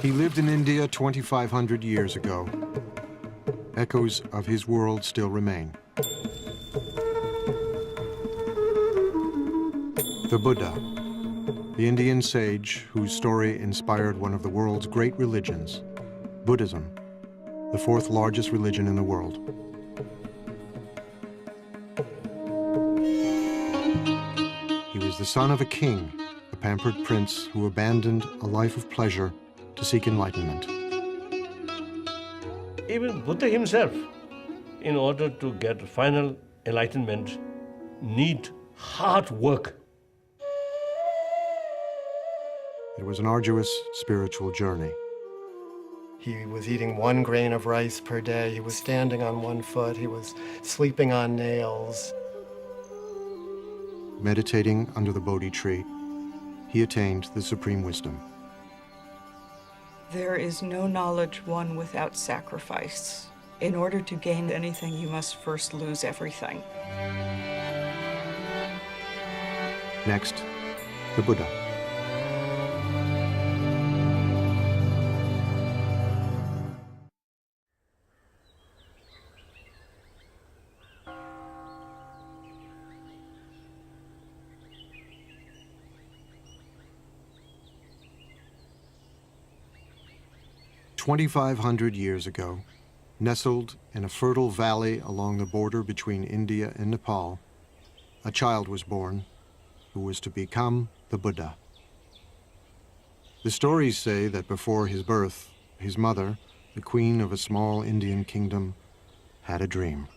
He lived in India 2,500 years ago. Echoes of his world still remain. The Buddha, the Indian sage whose story inspired one of the world's great religions, Buddhism, the fourth largest religion in the world. He was the son of a king, a pampered prince who abandoned a life of pleasure to seek enlightenment. Even Buddha himself, in order to get final enlightenment, need hard work. It was an arduous spiritual journey. He was eating 1 grain of rice per day. He was standing on 1 foot. He was sleeping on nails. Meditating under the Bodhi tree, he attained the supreme wisdom. There is no knowledge won without sacrifice. In order to gain anything, you must first lose everything. Next, the Buddha. "2,500 years ago, nestled in a fertile valley along the border between India and Nepal, a child was born who was to become the Buddha. The stories say that before his birth, his mother, the queen of a small Indian kingdom, had a dream.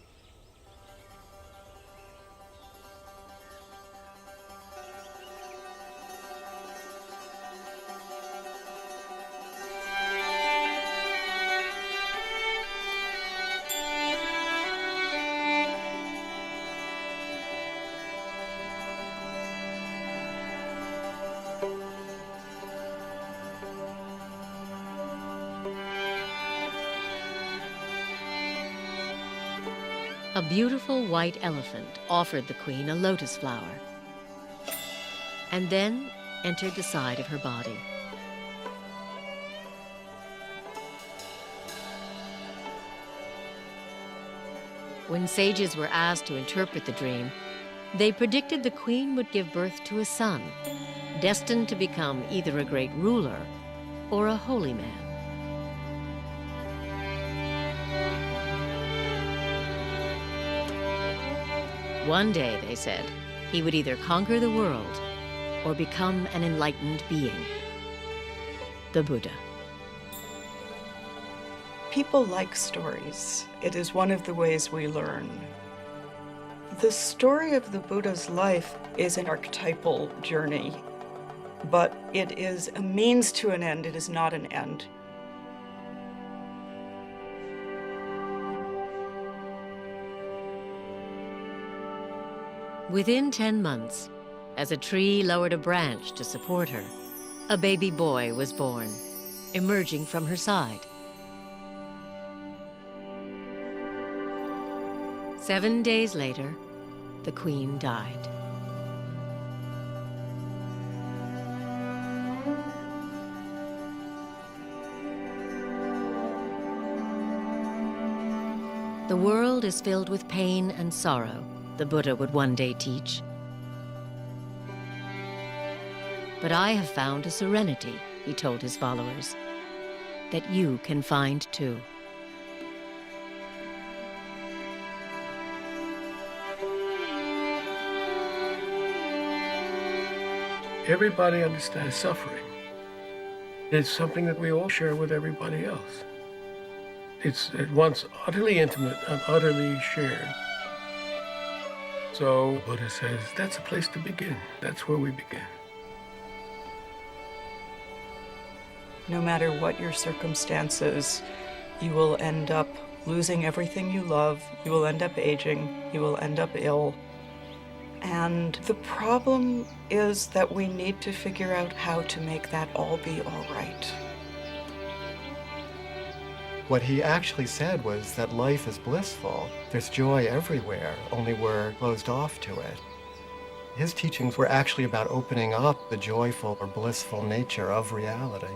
A beautiful white elephant offered the queen a lotus flower and then entered the side of her body. When sages were asked to interpret the dream, they predicted the queen would give birth to a son, destined to become either a great ruler or a holy man. One day, they said, he would either conquer the world or become an enlightened being, the Buddha. People like stories. It is one of the ways we learn. The story of the Buddha's life is an archetypal journey, but it is a means to an end. It is not an end. Within 10 months, as a tree lowered a branch to support her, a baby boy was born, emerging from her side. 7 days later, the queen died. The world is filled with pain and sorrow, the Buddha would one day teach. But I have found a serenity, he told his followers, that you can find too. Everybody understands suffering. It's something that we all share with everybody else. It's at once utterly intimate and utterly shared. So Buddha says, that's a place to begin. That's where we begin. No matter what your circumstances, you will end up losing everything you love, you will end up aging, you will end up ill. And the problem is that we need to figure out how to make that all be all right. What he actually said was that life is blissful. There's joy everywhere, only we're closed off to it. His teachings were actually about opening up the joyful or blissful nature of reality.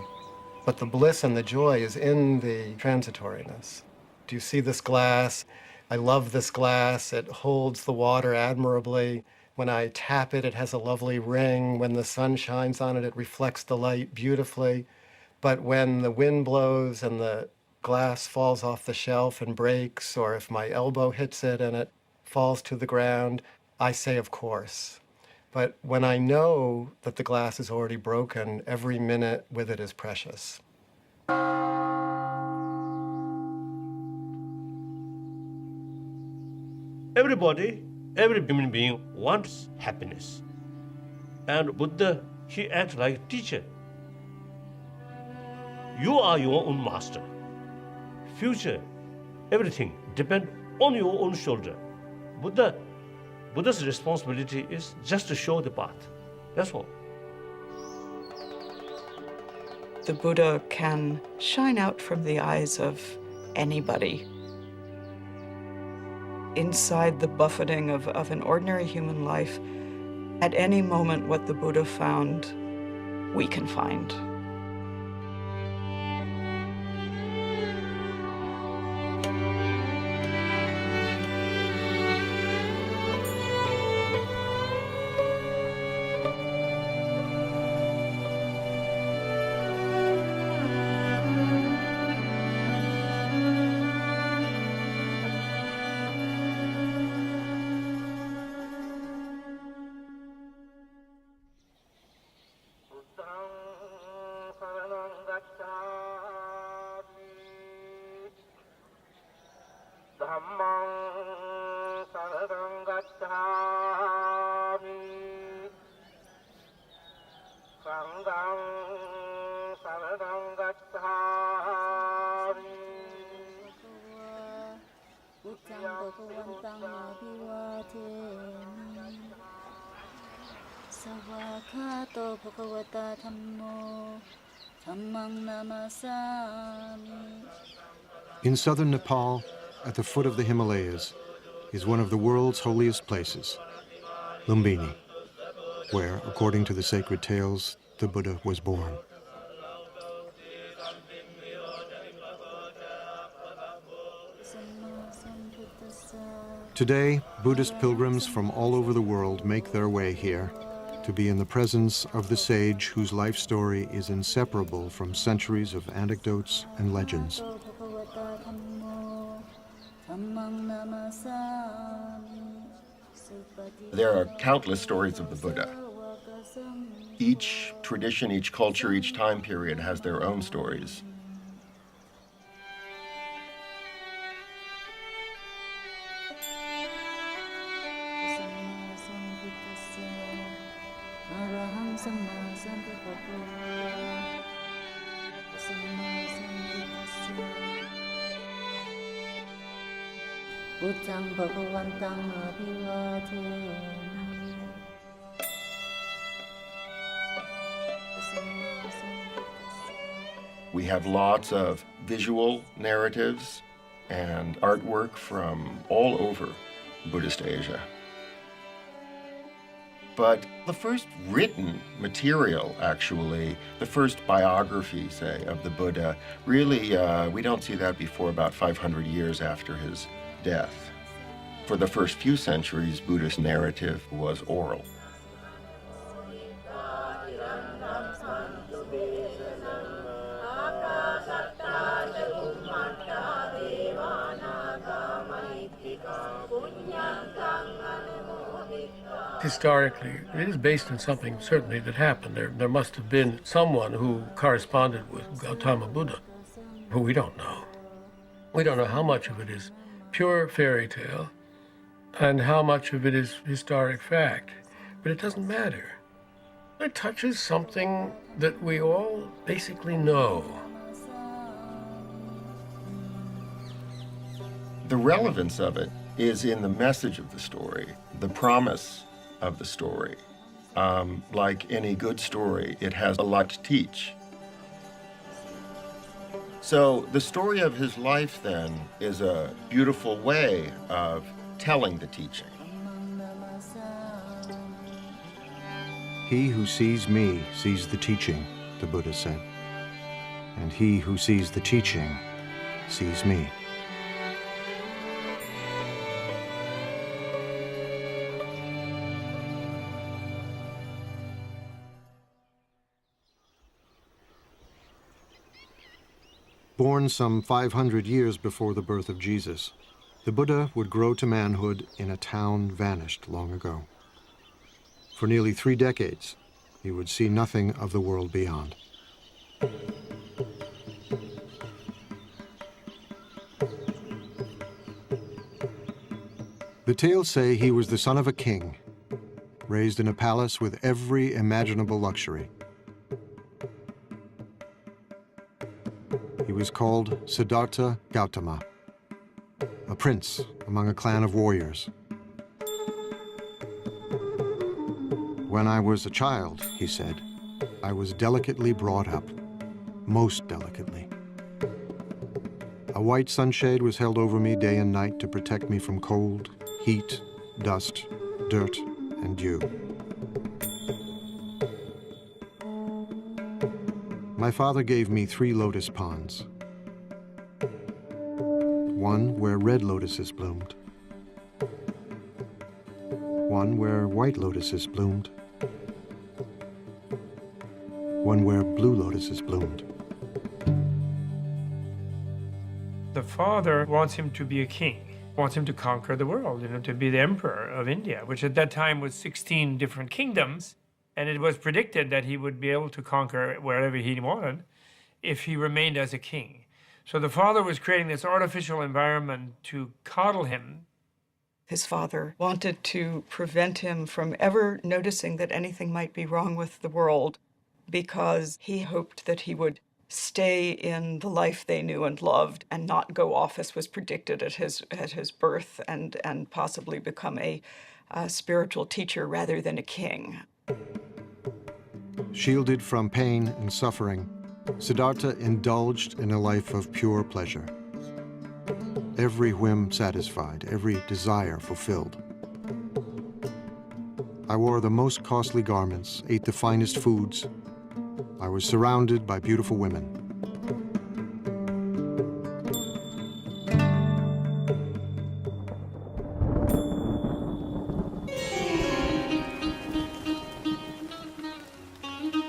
But the bliss and the joy is in the transitoriness. Do you see this glass? I love this glass. It holds the water admirably. When I tap it, it has a lovely ring. When the sun shines on it, it reflects the light beautifully. But when the wind blows and the glass falls off the shelf and breaks, or if my elbow hits it and it falls to the ground, I say, of course. But when I know that the glass is already broken, every minute with it is precious. Everybody, every human being wants happiness. And Buddha, he acts like a teacher. You are your own master. Future, everything depends on your own shoulder. Buddha's responsibility is just to show the path. That's all. The Buddha can shine out from the eyes of anybody. Inside the buffeting of an ordinary human life, at any moment what the Buddha found, we can find. Sawakato bhagavata dhammo dhammang namasami. In southern Nepal, at the foot of the Himalayas, is one of the world's holiest places, Lumbini, where, according to the sacred tales, the Buddha was born. Today, Buddhist pilgrims from all over the world make their way here to be in the presence of the sage whose life story is inseparable from centuries of anecdotes and legends. There are countless stories of the Buddha. Each tradition, each culture, each time period has their own stories. We have lots of visual narratives and artwork from all over Buddhist Asia. But the first written material, actually, the first biography, say, of the Buddha, really, we don't see that before about 500 years after his death. For the first few centuries, Buddhist narrative was oral. Historically, it is based on something certainly that happened. There must have been someone who corresponded with Gautama Buddha, who we don't know. We don't know how much of it is pure fairy tale and how much of it is historic fact, but it doesn't matter. It touches something that we all basically know. The relevance of it is in the message of the story, the promise of the story. Like any good story, it has a lot to teach. So the story of his life, then, is a beautiful way of telling the teaching. He who sees me sees the teaching, the Buddha said. and he who sees the teaching sees me. Born some 500 years before the birth of Jesus, the Buddha would grow to manhood in a town vanished long ago. For nearly 3 decades, he would see nothing of the world beyond. The tales say he was the son of a king, raised in a palace with every imaginable luxury. He was called Siddhartha Gautama, a prince among a clan of warriors. When I was a child, he said, I was delicately brought up, most delicately. A white sunshade was held over me day and night to protect me from cold, heat, dust, dirt, and dew. My father gave me 3 lotus ponds. One where red lotuses bloomed. One where white lotuses bloomed. One where blue lotuses bloomed. The father wants him to be a king, wants him to conquer the world, to be the emperor of India, which at that time was 16 different kingdoms. And it was predicted that he would be able to conquer wherever he wanted if he remained as a king. So the father was creating this artificial environment to coddle him. His father wanted to prevent him from ever noticing that anything might be wrong with the world, because he hoped that he would stay in the life they knew and loved and not go off as was predicted at his birth, and possibly become a spiritual teacher rather than a king. Shielded from pain and suffering, Siddhartha indulged in a life of pure pleasure. Every whim satisfied, every desire fulfilled. I wore the most costly garments, ate the finest foods. I was surrounded by beautiful women.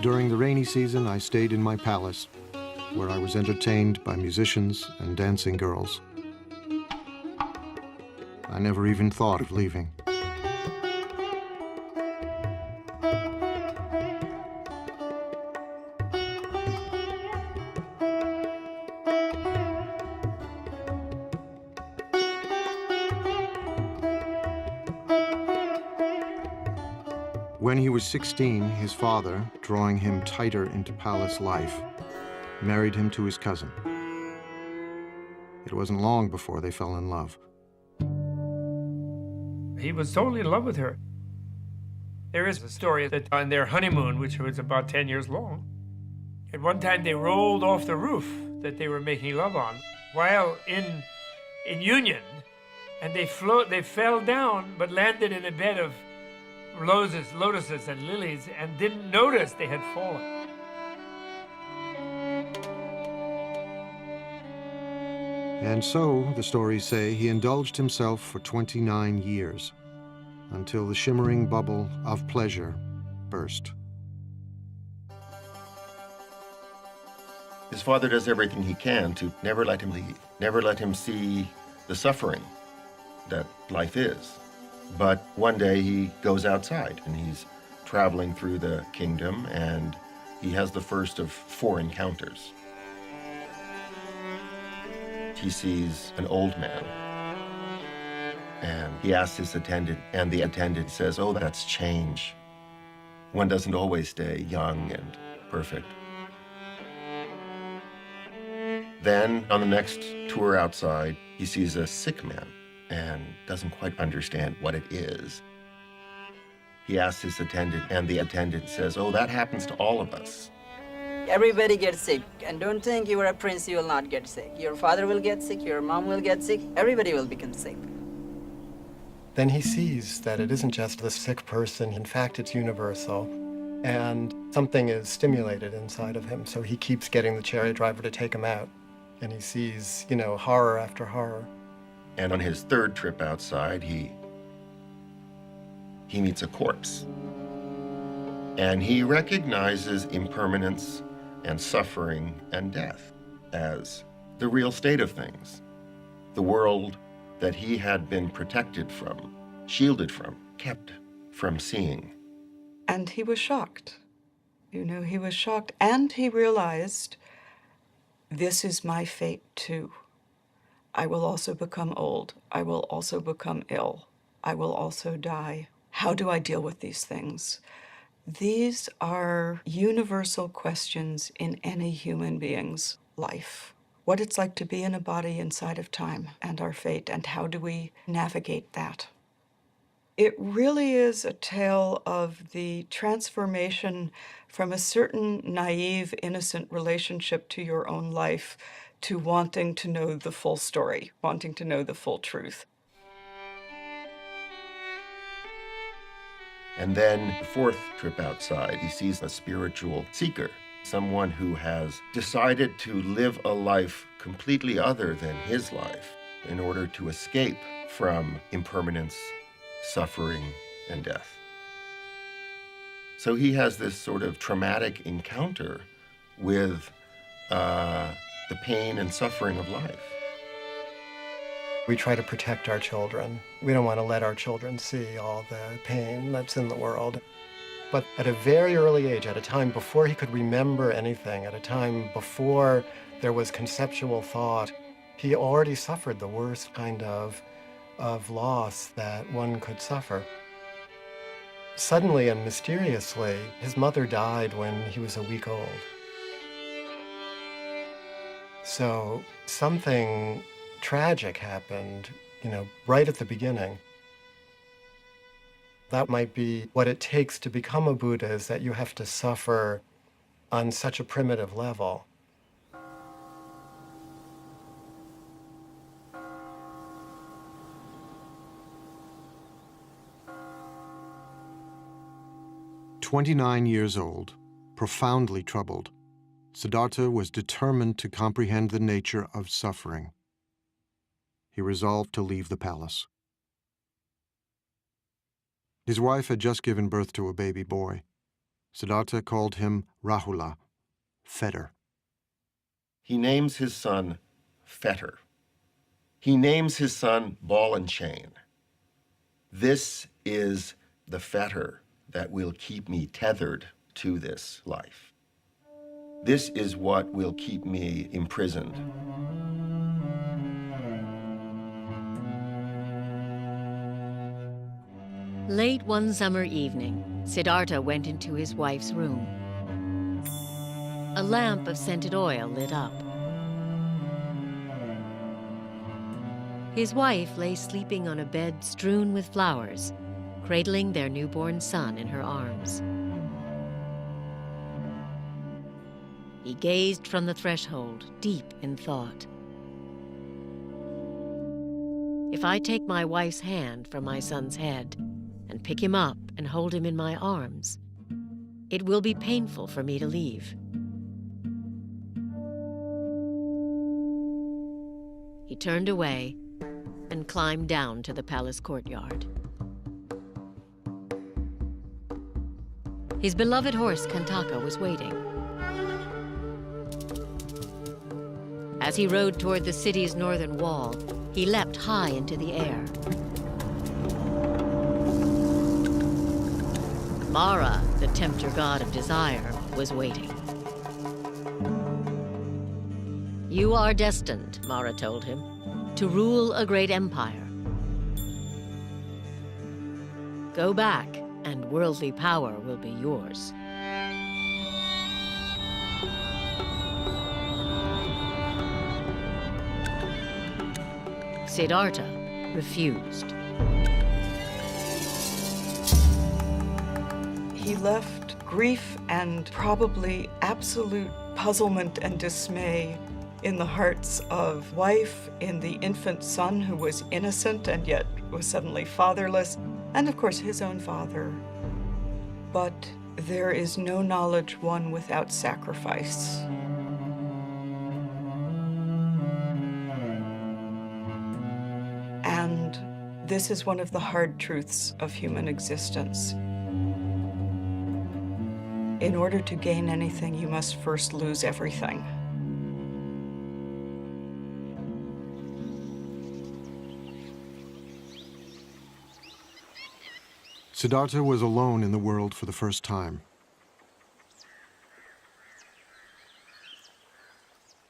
During the rainy season, I stayed in my palace, where I was entertained by musicians and dancing girls. I never even thought of leaving. When he was 16, his father, drawing him tighter into palace life, married him to his cousin. It wasn't long before they fell in love. He was totally in love with her. There is a story that on their honeymoon, which was about 10 years long, at one time they rolled off the roof that they were making love on while in union, and they fell down but landed in a bed of lotuses and lilies and didn't notice they had fallen. And so, the stories say, he indulged himself for 29 years, until the shimmering bubble of pleasure burst. His father does everything he can to never let him leave, never let him see the suffering that life is. But one day he goes outside and he's traveling through the kingdom, and he has the first of 4 encounters. He sees an old man, and he asks his attendant, and the attendant says, "Oh, that's change. One doesn't always stay young and perfect." Then, on the next tour outside, he sees a sick man and doesn't quite understand what it is. He asks his attendant, and the attendant says, "Oh, that happens to all of us." Everybody gets sick, and don't think you are a prince, you will not get sick. Your father will get sick, your mom will get sick, everybody will become sick. Then he sees that it isn't just the sick person, in fact, it's universal. and something is stimulated inside of him. So he keeps getting the chariot driver to take him out, and he sees, horror after horror. And on his third trip outside, he meets a corpse. And he recognizes impermanence and suffering and death as the real state of things. The world that he had been protected from, shielded from, kept from seeing. And he was shocked. He was shocked. And he realized, this is my fate too. I will also become old. I will also become ill. I will also die. How do I deal with these things? These are universal questions in any human being's life. What it's like to be in a body inside of time and our fate, and how do we navigate that? It really is a tale of the transformation from a certain naive, innocent relationship to your own life to wanting to know the full story, wanting to know the full truth. And then the fourth trip outside, he sees a spiritual seeker, someone who has decided to live a life completely other than his life in order to escape from impermanence, suffering, and death. So he has this sort of traumatic encounter with the pain and suffering of life. We try to protect our children. We don't want to let our children see all the pain that's in the world. But at a very early age, at a time before he could remember anything, at a time before there was conceptual thought, he already suffered the worst kind of loss that one could suffer. Suddenly and mysteriously, his mother died when he was a week old. So something tragic happened, right at the beginning. That might be what it takes to become a Buddha, is that you have to suffer on such a primitive level. "29 years old, profoundly troubled, Siddhartha was determined to comprehend the nature of suffering. He resolved to leave the palace. His wife had just given birth to a baby boy. Siddhartha called him Rahula, fetter. He names his son Fetter. He names his son Ball and Chain. This is the fetter that will keep me tethered to this life. This is what will keep me imprisoned. Late one summer evening, Siddhartha went into his wife's room. A lamp of scented oil lit up. His wife lay sleeping on a bed strewn with flowers, cradling their newborn son in her arms. He gazed from the threshold, deep in thought. If I take my wife's hand from my son's head and pick him up and hold him in my arms, it will be painful for me to leave. He turned away and climbed down to the palace courtyard. His beloved horse, Kantaka, was waiting. As he rode toward the city's northern wall, he leapt high into the air. Mara, the tempter god of desire, was waiting. You are destined, Mara told him, to rule a great empire. Go back, and worldly power will be yours. Siddhartha refused. He left grief and probably absolute puzzlement and dismay in the hearts of wife, in the infant son who was innocent and yet was suddenly fatherless, and of course his own father. But There is no knowledge won without sacrifice. And this is one of the hard truths of human existence. In order to gain anything, you must first lose everything. Siddhartha was alone in the world for the first time.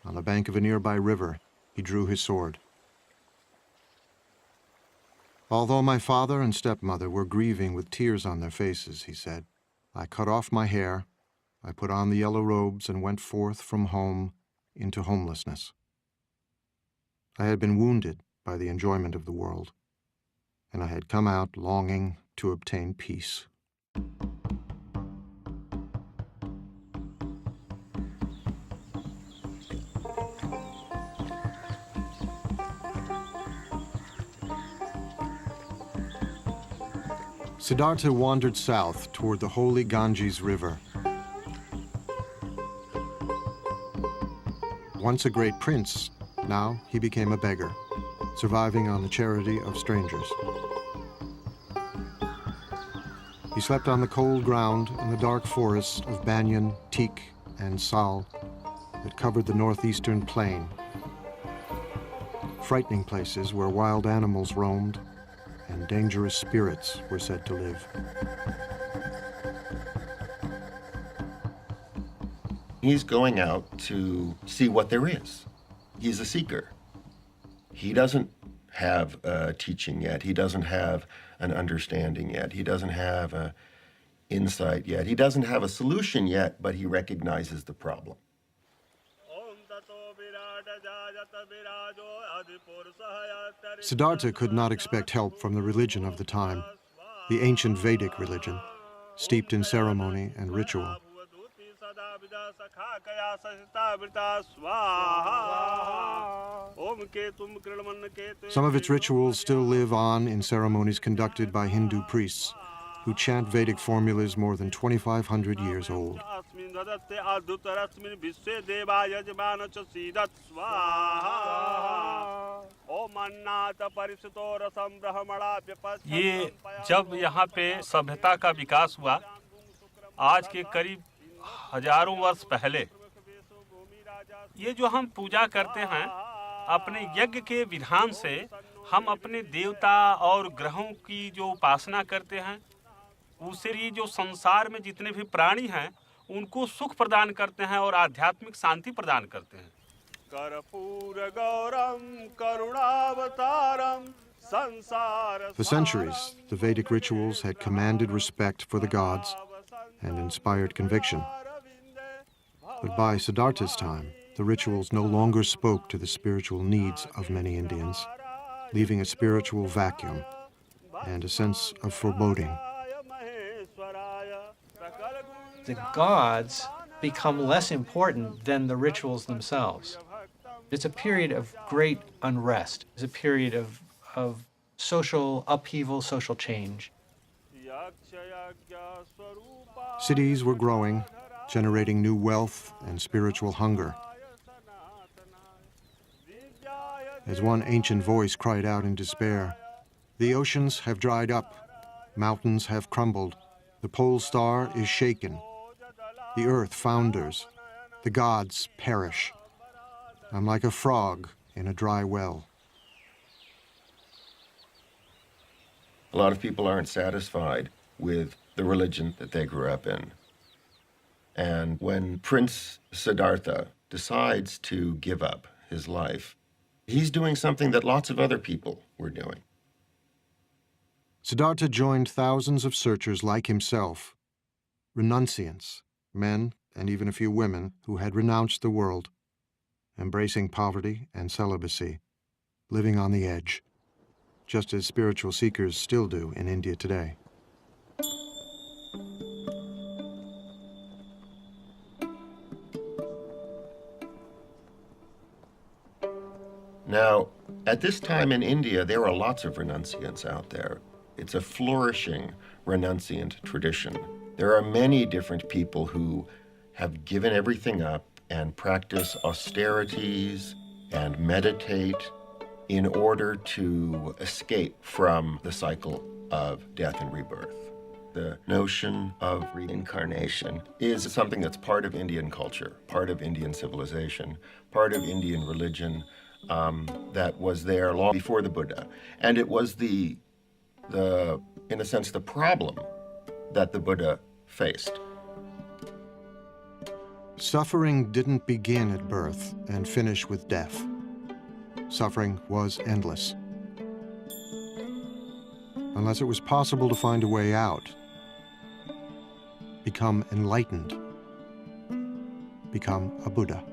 On the bank of a nearby river, he drew his sword. Although my father and stepmother were grieving with tears on their faces, he said, I cut off my hair, I put on the yellow robes and went forth from home into homelessness. I had been wounded by the enjoyment of the world, and I had come out longing to obtain peace. Siddhartha wandered south toward the holy Ganges River. Once a great prince, now he became a beggar, surviving on the charity of strangers. He slept on the cold ground in the dark forests of banyan, teak, and sal that covered the northeastern plain, frightening places where wild animals roamed and dangerous spirits were said to live. He's going out to see what there is. He's a seeker. He doesn't have a teaching yet. He doesn't have an understanding yet. He doesn't have an insight yet. He doesn't have a solution yet, but he recognizes the problem. Siddhartha could not expect help from the religion of the time, the ancient Vedic religion, steeped in ceremony and ritual. Some of its rituals still live on in ceremonies conducted by Hindu priests who chant Vedic formulas more than 2,500 years old. ये जब यहाँ पे सभ्यता का विकास हुआ, आज के करीब हजारों वर्ष पहले, ये जो हम पूजा करते हैं, अपने यज्ञ के विधान से हम अपने देवता और ग्रहों की जो उपासना करते हैं, उससे ये जो संसार में जितने भी प्राणी हैं, उनको सुख प्रदान करते हैं और आध्यात्मिक शांति प्रदान करते हैं। For centuries, the Vedic rituals had commanded respect for the gods and inspired conviction. But by Siddhartha's time, the rituals no longer spoke to the spiritual needs of many Indians, leaving a spiritual vacuum and a sense of foreboding. The gods become less important than the rituals themselves. It's a period of great unrest. It's a period of social upheaval, social change. Cities were growing, generating new wealth and spiritual hunger. As one ancient voice cried out in despair, "The oceans have dried up, mountains have crumbled, the pole star is shaken, the earth founders, the gods perish. I'm like a frog in a dry well." A lot of people aren't satisfied with the religion that they grew up in. And when Prince Siddhartha decides to give up his life, he's doing something that lots of other people were doing. Siddhartha joined thousands of searchers like himself, renunciants, men and even a few women who had renounced the world, embracing poverty and celibacy, living on the edge, just as spiritual seekers still do in India today. Now, at this time in India, there are lots of renunciants out there. It's a flourishing renunciant tradition. There are many different people who have given everything up and practice austerities and meditate in order to escape from the cycle of death and rebirth. The notion of reincarnation is something that's part of Indian culture, part of Indian civilization, part of Indian religion that was there long before the Buddha. And it was in a sense, the problem that the Buddha faced. Suffering didn't begin at birth and finish with death. Suffering was endless. Unless it was possible to find a way out, become enlightened, become a Buddha.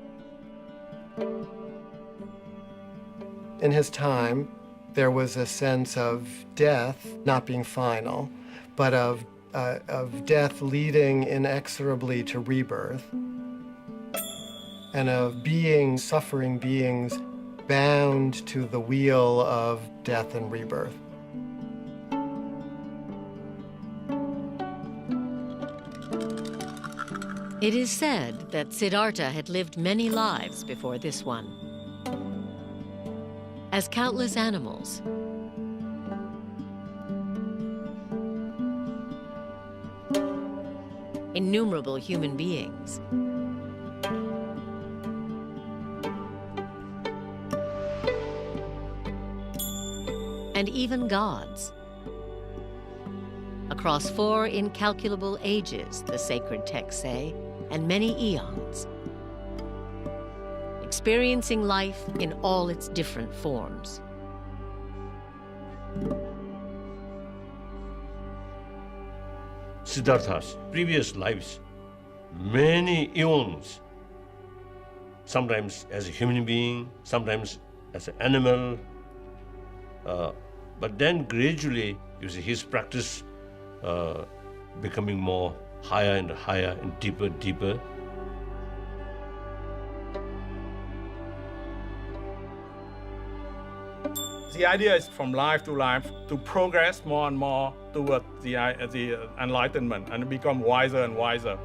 In his time, there was a sense of death not being final, but of death leading inexorably to rebirth, and of suffering beings bound to the wheel of death and rebirth. It is said that Siddhartha had lived many lives before this one. As countless animals, innumerable human beings, and even gods. Across 4 incalculable ages, the sacred texts say, and many eons, experiencing life in all its different forms. Siddhartha's previous lives, many eons, sometimes as a human being, sometimes as an animal, but then gradually, you see his practice becoming more higher and higher and deeper, deeper. The idea is from life to progress more and more toward the enlightenment and become wiser and wiser.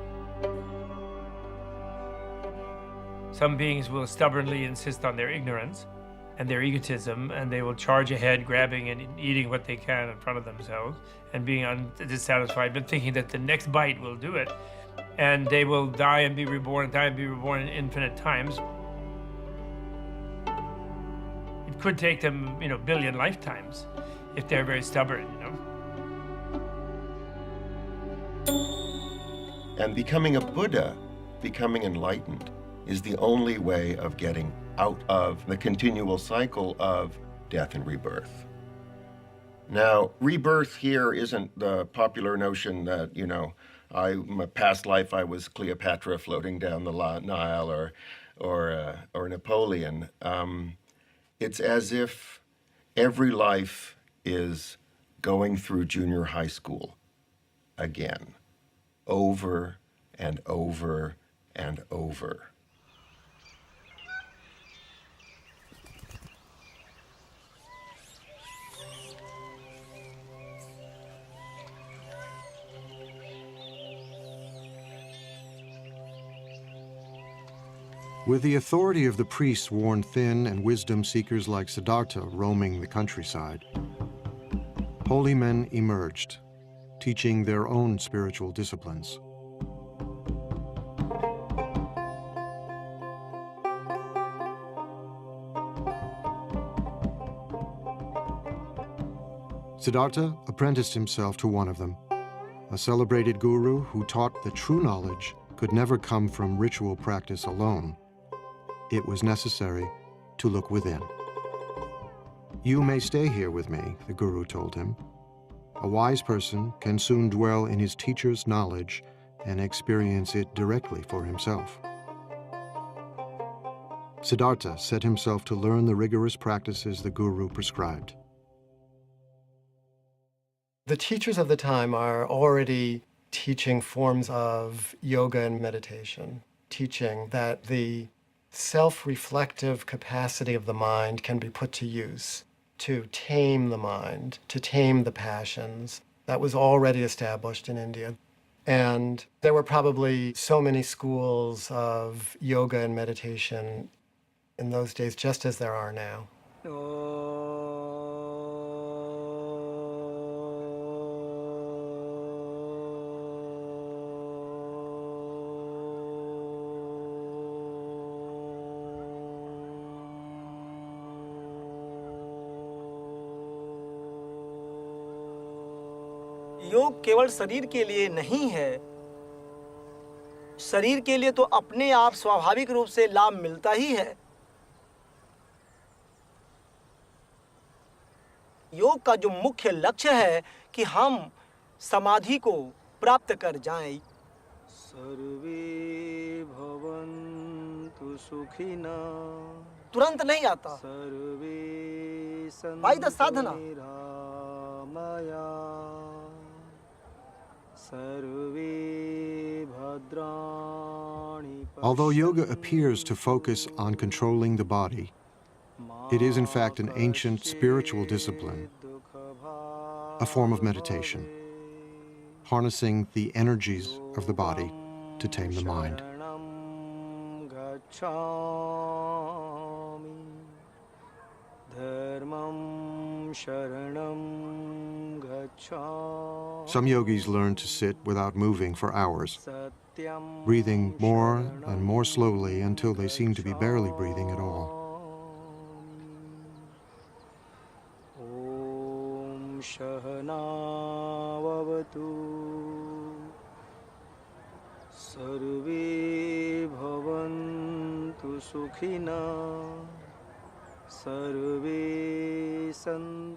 Some beings will stubbornly insist on their ignorance and their egotism, and they will charge ahead, grabbing and eating what they can in front of themselves, and being dissatisfied, but thinking that the next bite will do it. And they will die and be reborn, in infinite times. It could take them, billion lifetimes if they're very stubborn, And becoming a Buddha, becoming enlightened, is the only way of getting out of the continual cycle of death and rebirth. Now, rebirth here isn't the popular notion that, my past life I was Cleopatra floating down the Nile or Napoleon. It's as if every life is going through junior high school again, over and over and over. With the authority of the priests worn thin and wisdom seekers like Siddhartha roaming the countryside, holy men emerged, teaching their own spiritual disciplines. Siddhartha apprenticed himself to one of them, a celebrated guru who taught that true knowledge could never come from ritual practice alone. It was necessary to look within. You may stay here with me, the guru told him. A wise person can soon dwell in his teacher's knowledge and experience it directly for himself. Siddhartha set himself to learn the rigorous practices the guru prescribed. The teachers of the time are already teaching forms of yoga and meditation, teaching that the self-reflective capacity of the mind can be put to use to tame the mind, to tame the passions. That was already established in India. And there were probably so many schools of yoga and meditation in those days, just as there are now. योग केवल शरीर के लिए नहीं है। शरीर के लिए तो अपने आप स्वाभाविक रूप से लाभ मिलता ही है। योग का जो मुख्य लक्ष्य है कि हम समाधि को प्राप्त कर जाएं। सर्वे भवन्तु सुखिना तुरंत नहीं आता। सर्वे by the sadhana. Although yoga appears to focus on controlling the body, it is in fact an ancient spiritual discipline, a form of meditation, harnessing the energies of the body to tame the mind. Some yogis learn to sit without moving for hours, breathing more and more slowly until they seem to be barely breathing at all.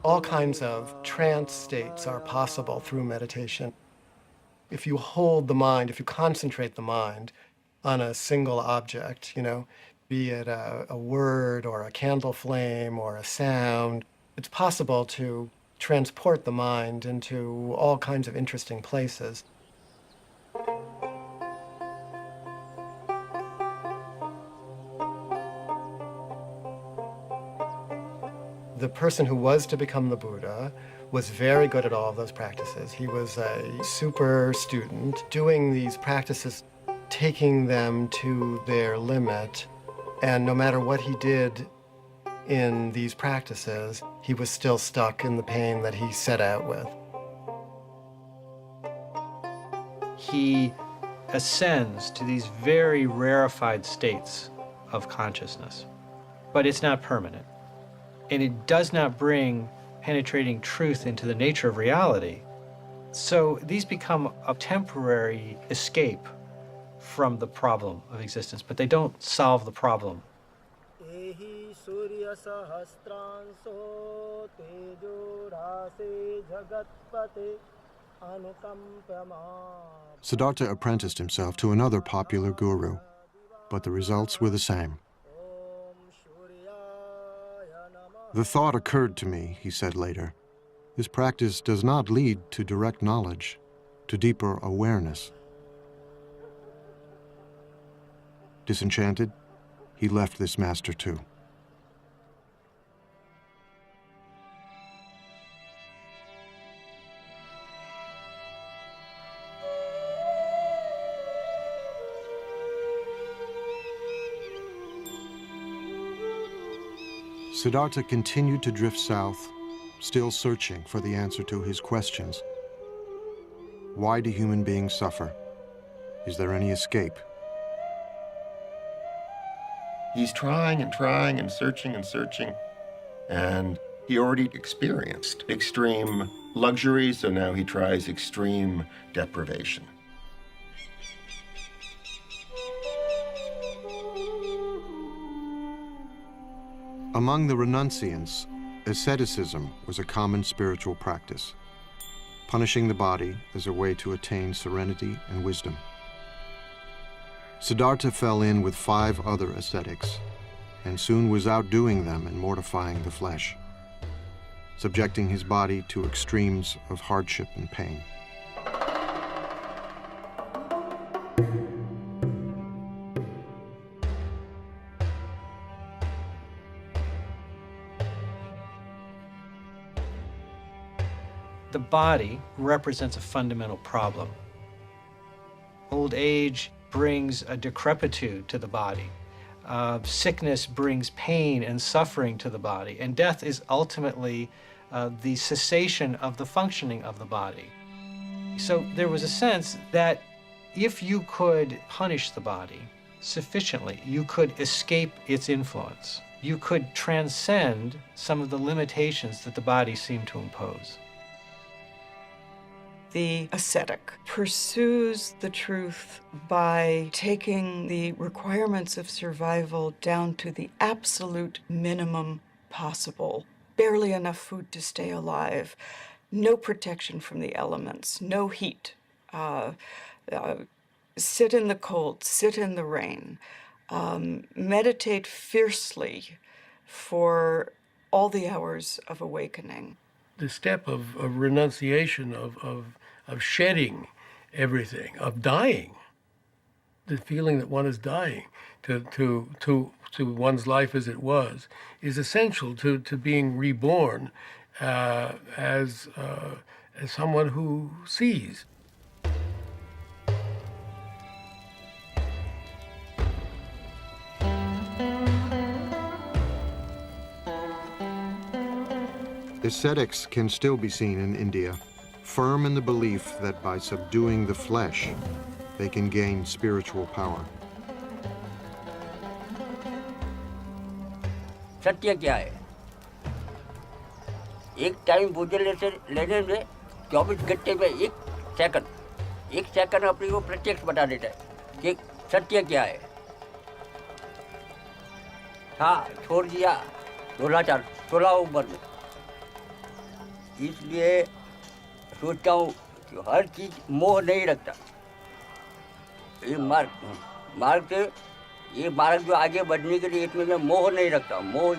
All kinds of trance states are possible through meditation. If you hold the mind, if you concentrate the mind on a single object, be it a word or a candle flame or a sound, it's possible to transport the mind into all kinds of interesting places. The person who was to become the Buddha was very good at all of those practices. He was a super student, doing these practices, taking them to their limit, and no matter what he did in these practices, he was still stuck in the pain that he set out with. He ascends to these very rarefied states of consciousness, but it's not permanent. And it does not bring penetrating truth into the nature of reality. So these become a temporary escape from the problem of existence, but they don't solve the problem. Siddhartha apprenticed himself to another popular guru, but the results were the same. The thought occurred to me, he said later. This practice does not lead to direct knowledge, to deeper awareness. Disenchanted, he left this master too. Siddhartha continued to drift south, still searching for the answer to his questions. Why do human beings suffer? Is there any escape? He's trying and trying and searching, and he already experienced extreme luxury, so now he tries extreme deprivation. Among the renunciants, asceticism was a common spiritual practice, punishing the body as a way to attain serenity and wisdom. Siddhartha fell in with 5 other ascetics, and soon was outdoing them in mortifying the flesh, subjecting his body to extremes of hardship and pain. The body represents a fundamental problem. Old age brings a decrepitude to the body. Sickness brings pain and suffering to the body. And death is ultimately the cessation of the functioning of the body. So there was a sense that if you could punish the body sufficiently, you could escape its influence. You could transcend some of the limitations that the body seemed to impose. The ascetic pursues the truth by taking the requirements of survival down to the absolute minimum possible. Barely enough food to stay alive, no protection from the elements, no heat. Sit in the cold, sit in the rain. Meditate fiercely for all the hours of awakening. The step of renunciation, of shedding everything, of dying, the feeling that one is dying to one's life as it was, is essential to being reborn as someone who sees. Ascetics can still be seen in India, firm in the belief that by subduing the flesh, they can gain spiritual power. सत्य क्या है? एक time भोजन लेने में 24 घंटे में एक सेकंड अपने को प्रत्यक्ष बता देता है कि सत्य क्या है. हाँ, छोड़ दिया 16 उम्र में. इसलिए सोचता हूँ कि हर चीज मोह नहीं रखता. ये मार्ग जो आगे बढ़ने के लिए इसमें मैं मोह नहीं रखता. मोह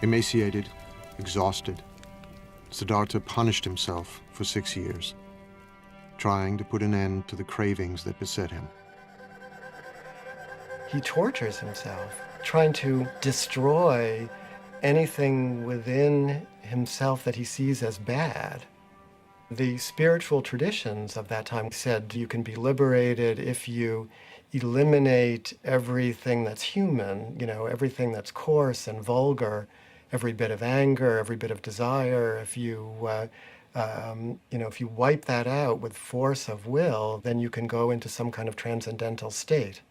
Emaciated, exhausted, Siddhartha punished himself for 6 years, trying to put an end to the cravings that beset him. He tortures himself, trying to destroy anything within himself that he sees as bad. The spiritual traditions of that time said you can be liberated if you eliminate everything that's human, everything that's coarse and vulgar, every bit of anger, every bit of desire. If you wipe that out with force of will, then you can go into some kind of transcendental state.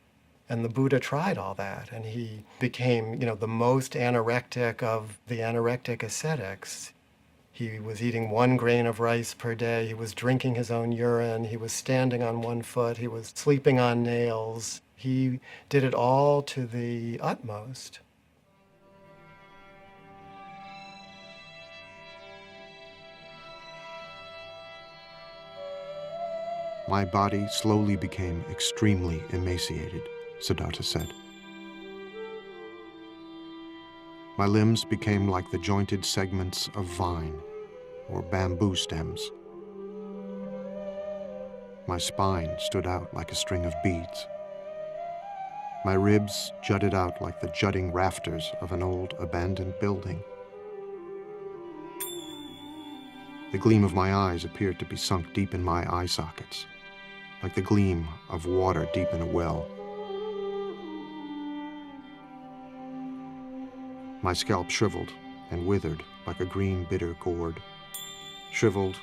And the Buddha tried all that, and he became, the most anorectic of the anorectic ascetics. He was eating 1 grain of rice per day. He was drinking his own urine. He was standing on 1 foot. He was sleeping on nails. He did it all to the utmost. My body slowly became extremely emaciated, Siddhartha said. My limbs became like the jointed segments of vine or bamboo stems. My spine stood out like a string of beads. My ribs jutted out like the jutting rafters of an old abandoned building. The gleam of my eyes appeared to be sunk deep in my eye sockets, like the gleam of water deep in a well. My scalp shriveled and withered like a green bitter gourd, shriveled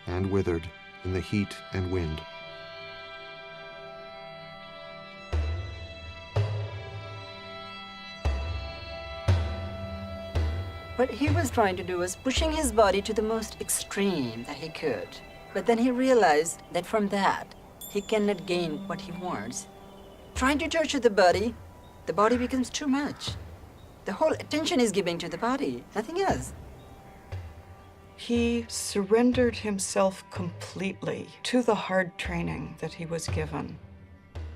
and withered in the heat and wind. What he was trying to do was pushing his body to the most extreme that he could. But then he realized that from that, he cannot gain what he wants. Trying to torture the body becomes too much. The whole attention is given to the body, nothing else. He surrendered himself completely to the hard training that he was given.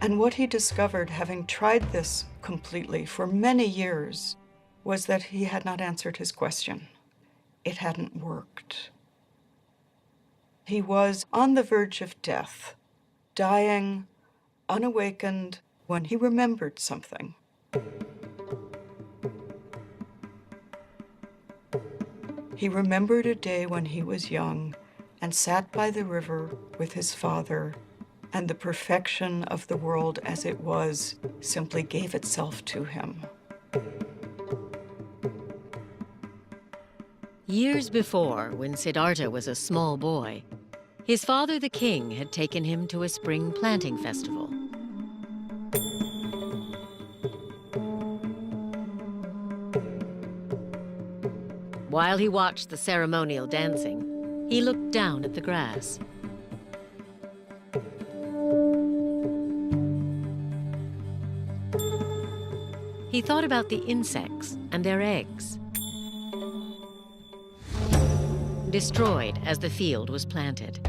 And what he discovered, having tried this completely for many years, was that he had not answered his question. It hadn't worked. He was on the verge of death, dying, unawakened, when he remembered something. He remembered a day when he was young and sat by the river with his father, and the perfection of the world as it was simply gave itself to him. Years before, when Siddhartha was a small boy, his father, the king, had taken him to a spring planting festival. While he watched the ceremonial dancing, he looked down at the grass. He thought about the insects and their eggs, destroyed as the field was planted.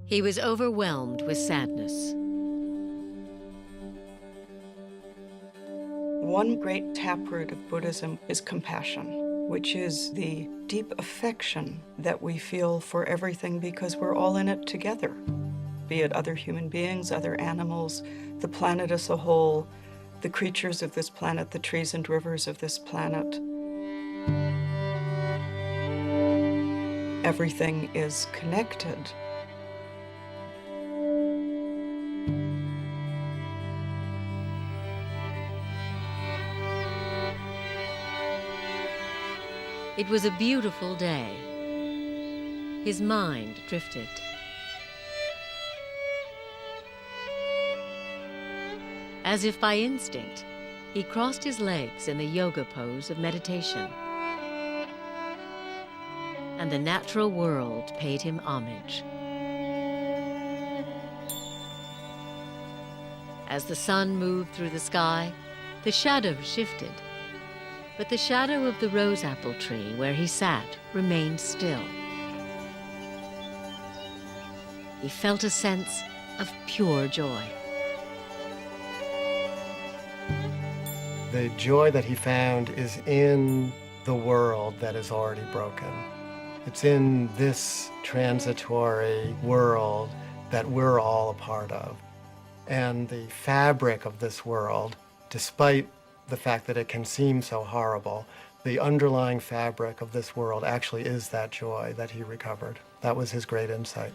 He was overwhelmed with sadness. One great taproot of Buddhism is compassion, which is the deep affection that we feel for everything because we're all in it together, be it other human beings, other animals, the planet as a whole, the creatures of this planet, the trees and rivers of this planet. Everything is connected. It was a beautiful day. His mind drifted. As if by instinct, he crossed his legs in the yoga pose of meditation. And the natural world paid him homage. As the sun moved through the sky, the shadows shifted. But the shadow of the rose apple tree where he sat remained still. He felt a sense of pure joy. The joy that he found is in the world that is already broken. It's in this transitory world that we're all a part of. And the fabric of this world, despite the fact that it can seem so horrible, the underlying fabric of this world actually is that joy that he recovered. That was his great insight.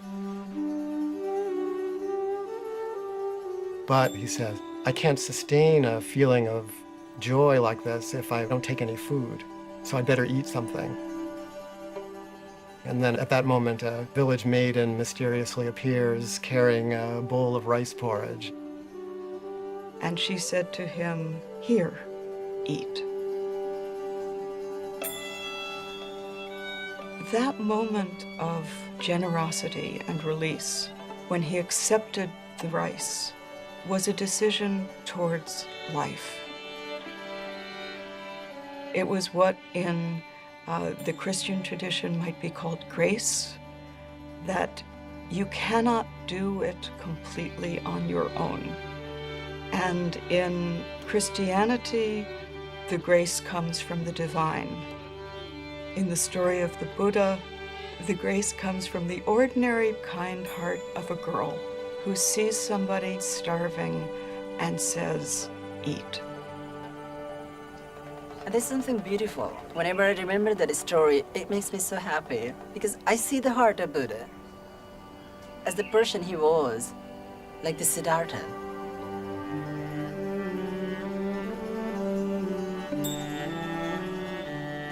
But, he says, I can't sustain a feeling of joy like this if I don't take any food, so I'd better eat something. And then at that moment, a village maiden mysteriously appears carrying a bowl of rice porridge. And she said to him, "Here, eat." That moment of generosity and release, when he accepted the rice, was a decision towards life. It was what in the Christian tradition might be called grace, that you cannot do it completely on your own. And in Christianity, the grace comes from the divine. In the story of the Buddha, the grace comes from the ordinary kind heart of a girl who sees somebody starving and says, "Eat." And there's something beautiful. Whenever I remember that story, it makes me so happy because I see the heart of Buddha as the person he was, like the Siddhartha.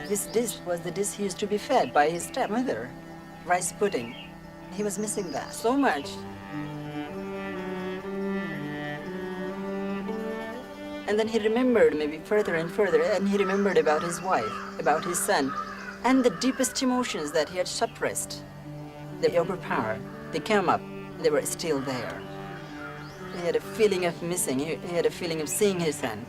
This dish was the dish he used to be fed by his stepmother, rice pudding. He was missing that so much. And then he remembered maybe further and further, and he remembered about his wife, about his son, and the deepest emotions that he had suppressed. They overpowered. They came up. They were still there. He had a feeling of missing. He had a feeling of seeing his son,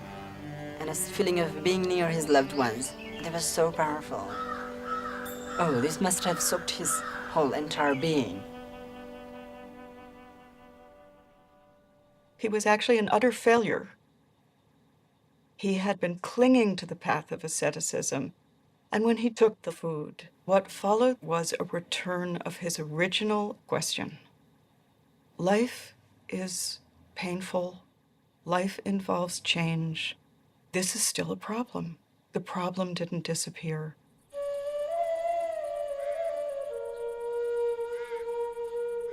and a feeling of being near his loved ones. They were so powerful. Oh, this must have soaked his whole entire being. He was actually an utter failure. He had been clinging to the path of asceticism, and when he took the food, what followed was a return of his original question. Life is painful. Life involves change. This is still a problem. the problem didn't disappear.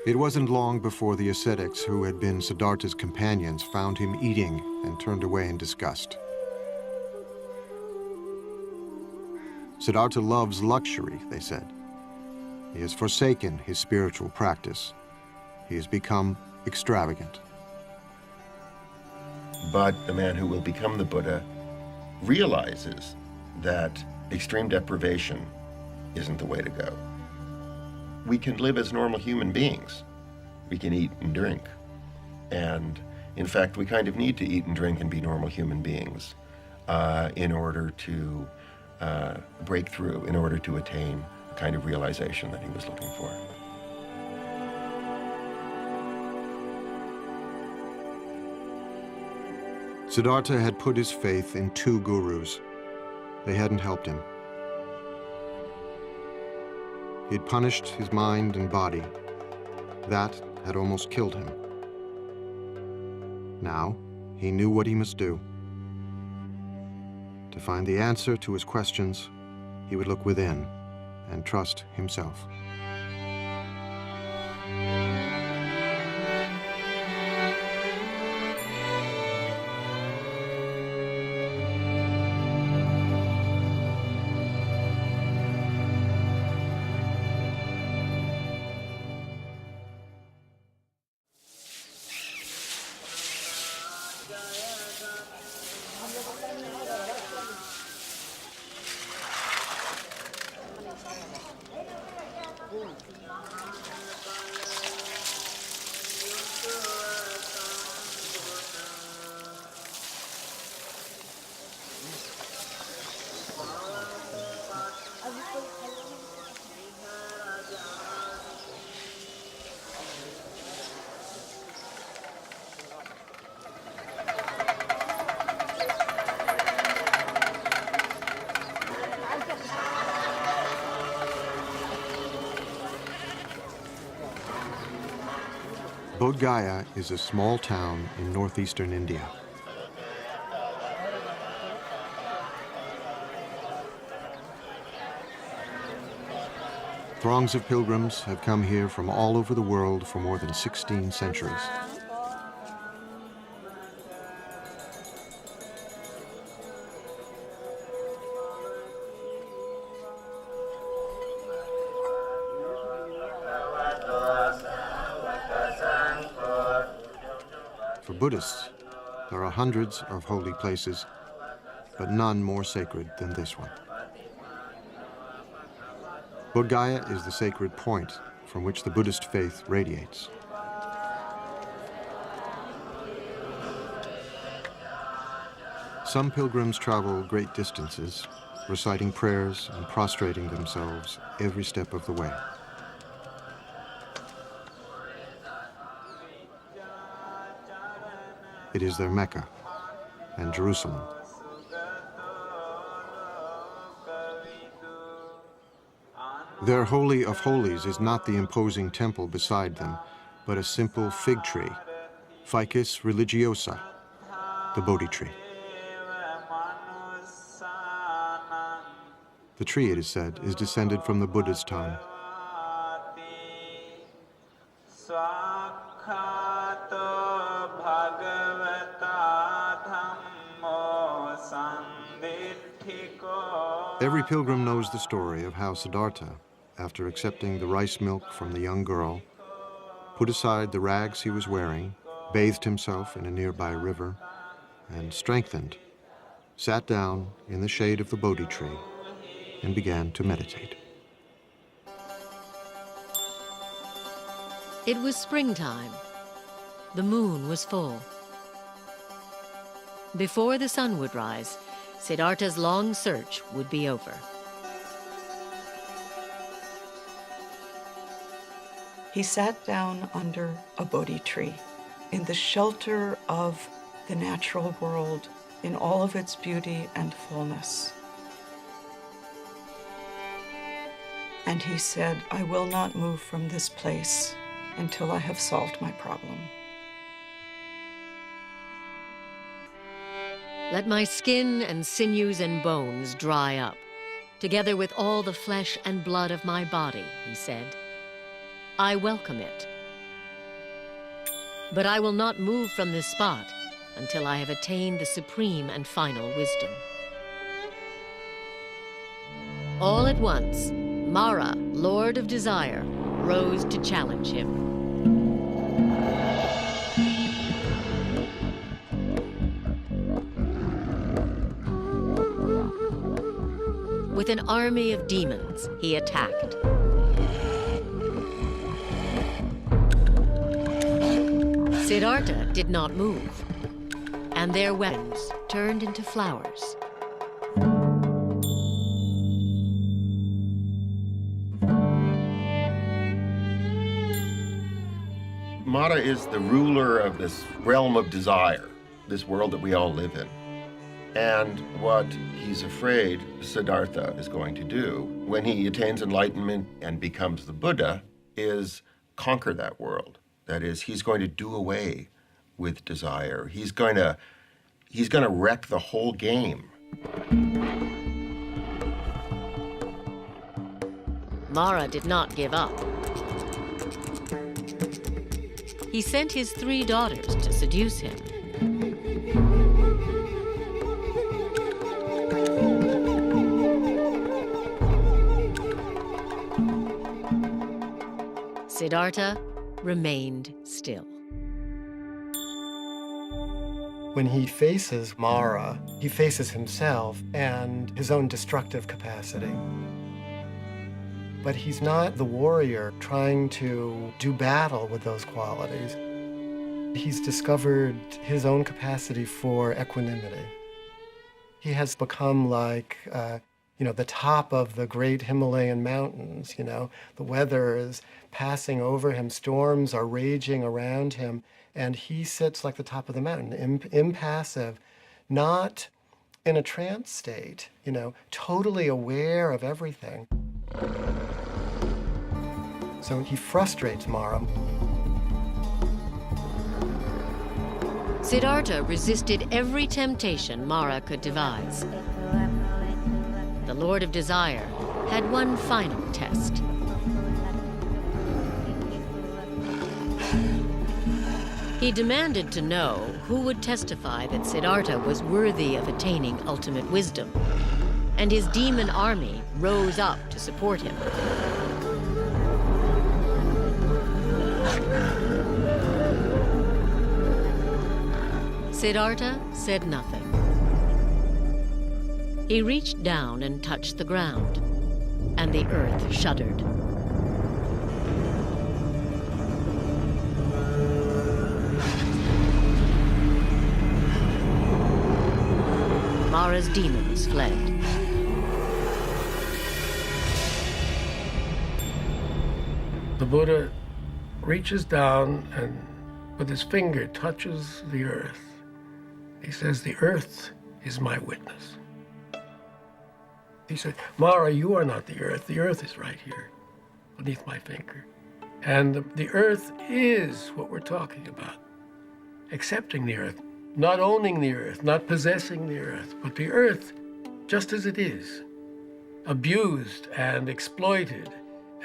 It wasn't long before the ascetics who had been Siddhartha's companions found him eating and turned away in disgust. Siddhartha loves luxury, they said. He has forsaken his spiritual practice. He has become extravagant. But the man who will become the Buddha realizes that extreme deprivation isn't the way to go. We can live as normal human beings. We can eat and drink. And in fact, we kind of need to eat and drink and be normal human beings in order to break through, in order to attain the kind of realization that he was looking for. Siddhartha had put his faith in 2 gurus. They hadn't helped him. He'd punished his mind and body. That had almost killed him. Now, he knew what he must do. To find the answer to his questions, he would look within and trust himself. Bodh Gaya is a small town in northeastern India. Throngs of pilgrims have come here from all over the world for more than 16 centuries. For Buddhists, there are hundreds of holy places, but none more sacred than this one. Bodh Gaya is the sacred point from which the Buddhist faith radiates. Some pilgrims travel great distances, reciting prayers and prostrating themselves every step of the way. It is their Mecca and Jerusalem. Their Holy of Holies is not the imposing temple beside them, but a simple fig tree, Ficus religiosa, the Bodhi tree. The tree, it is said, is descended from the Buddha's time. Every pilgrim knows the story of how Siddhartha, after accepting the rice milk from the young girl, put aside the rags he was wearing, bathed himself in a nearby river, and strengthened, sat down in the shade of the Bodhi tree and began to meditate. It was springtime. The moon was full. Before the sun would rise, Siddhartha's long search would be over. He sat down under a Bodhi tree in the shelter of the natural world in all of its beauty and fullness. And he said, "I will not move from this place until I have solved my problem." Let my skin and sinews and bones dry up, together with all the flesh and blood of my body, he said. I welcome it. But I will not move from this spot until I have attained the supreme and final wisdom. All at once, Mara, Lord of Desire, rose to challenge him. With an army of demons, he attacked. Siddhartha did not move, and their weapons turned into flowers. Mara is the ruler of this realm of desire, this world that we all live in. And what he's afraid Siddhartha is going to do when he attains enlightenment and becomes the Buddha is conquer that world. That is, he's going to do away with desire. He's going to wreck the whole game. Mara did not give up. He sent his 3 daughters to seduce him. Siddhartha remained still. When he faces Mara, he faces himself and his own destructive capacity. But he's not the warrior trying to do battle with those qualities. He's discovered his own capacity for equanimity. He has become like, the top of the great Himalayan mountains, The weather is passing over him, storms are raging around him, and he sits like the top of the mountain, impassive, not in a trance state, totally aware of everything. So he frustrates Mara. Siddhartha resisted every temptation Mara could devise. The Lord of Desire had one final test. He demanded to know who would testify that Siddhartha was worthy of attaining ultimate wisdom, and his demon army rose up to support him. Siddhartha said nothing. He reached down and touched the ground, and the earth shuddered. Mara's demons fled. The Buddha reaches down and with his finger touches the earth. He says, "The earth is my witness." He said, "Mara, you are not the earth. The earth is right here beneath my finger." And the earth is what we're talking about. Accepting the earth, not owning the earth, not possessing the earth, but the earth just as it is, abused and exploited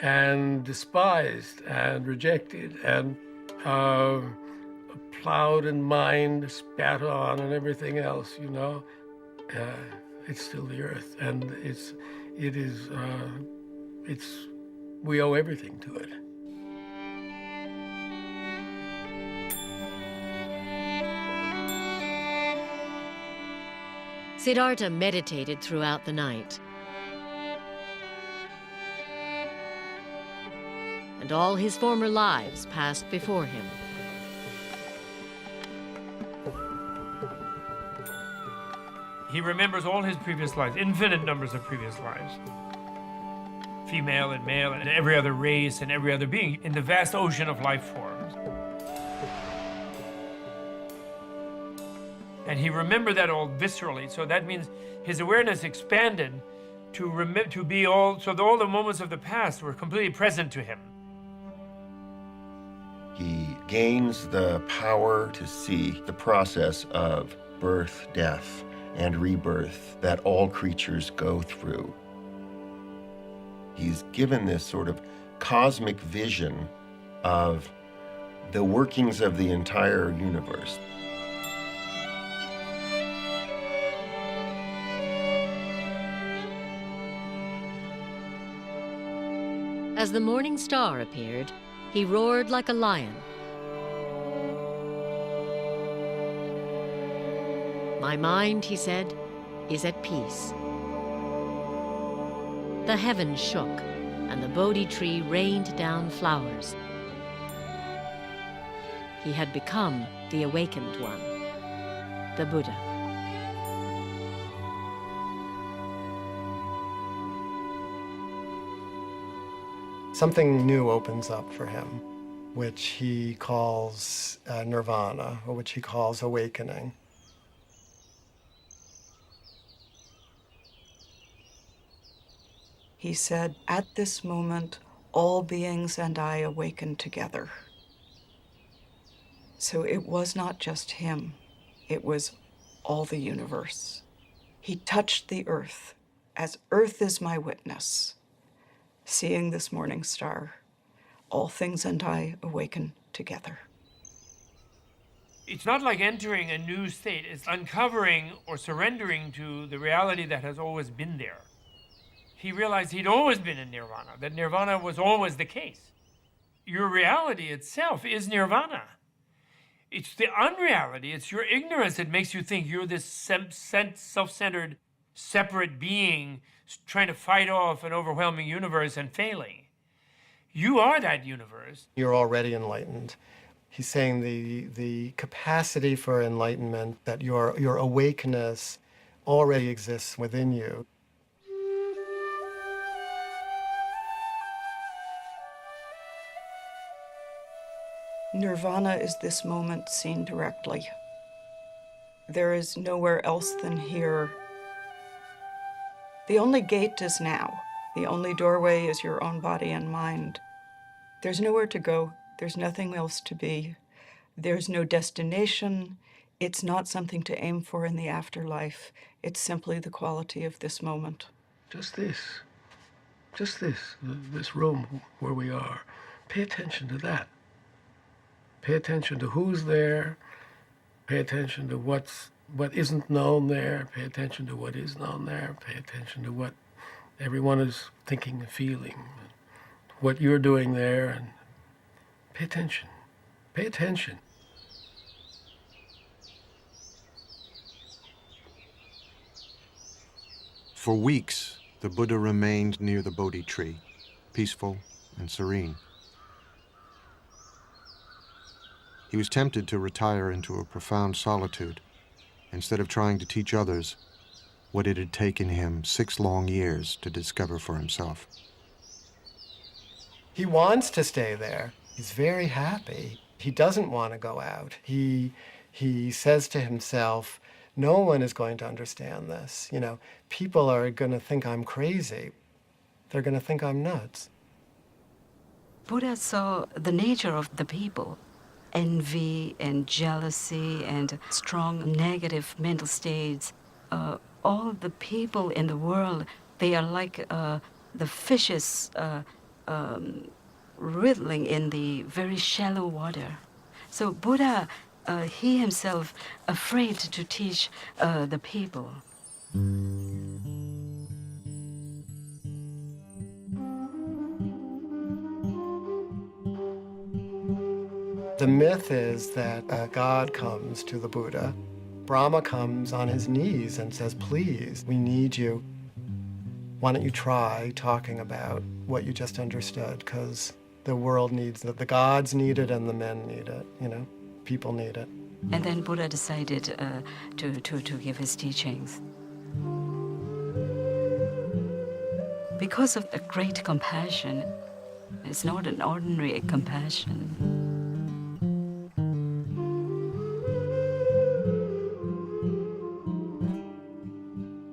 and despised and rejected and plowed and mined, spat on and everything else, it's still the earth, and we owe everything to it. Siddhartha meditated throughout the night. And all his former lives passed before him. He remembers all his previous lives, infinite numbers of previous lives. Female and male and every other race and every other being in the vast ocean of life forms. And he remembered that all viscerally, so that means his awareness expanded to be all, so that all the moments of the past were completely present to him. He gains the power to see the process of birth, death, and rebirth that all creatures go through. He's given this sort of cosmic vision of the workings of the entire universe. As the morning star appeared, he roared like a lion. My mind, he said, is at peace. The heavens shook, and the Bodhi tree rained down flowers. He had become the awakened one, the Buddha. Something new opens up for him, which he calls nirvana, or which he calls awakening. He said, "At this moment, all beings and I awaken together." So it was not just him, it was all the universe. He touched the earth, as earth is my witness. Seeing this morning star, all things and I awaken together. It's not like entering a new state, it's uncovering or surrendering to the reality that has always been there. He realized he'd always been in nirvana, that nirvana was always the case. Your reality itself is nirvana. It's the unreality, it's your ignorance that makes you think you're this self-centered, separate being trying to fight off an overwhelming universe and failing. You are that universe. You're already enlightened. He's saying the capacity for enlightenment, that your awakeness already exists within you. Nirvana is this moment seen directly. There is nowhere else than here. The only gate is now. The only doorway is your own body and mind. There's nowhere to go. There's nothing else to be. There's no destination. It's not something to aim for in the afterlife. It's simply the quality of this moment. Just this, this room where we are. Pay attention to that. Pay attention to who's there. Pay attention to what isn't known there. Pay attention to what is known there. Pay attention to what everyone is thinking and feeling, what you're doing there, and pay attention. Pay attention. For weeks, the Buddha remained near the Bodhi tree, peaceful and serene. He was tempted to retire into a profound solitude, instead of trying to teach others what it had taken him 6 long years to discover for himself. He wants to stay there. He's very happy. He doesn't want to go out. He says to himself, no one is going to understand this. You know, people are going to think I'm crazy. They're going to think I'm nuts. Buddha saw the nature of the people. Envy and jealousy and strong negative mental states. All the people in the world, they are like the fishes wriggling in the very shallow water. So Buddha, he himself, afraid to teach the people. The myth is that a god comes to the Buddha. Brahma comes on his knees and says, please, we need you. Why don't you try talking about what you just understood? Because the world needs it. The gods need it and the men need it, you know? People need it. And then Buddha decided to give his teachings. Because of the great compassion, it's not an ordinary compassion.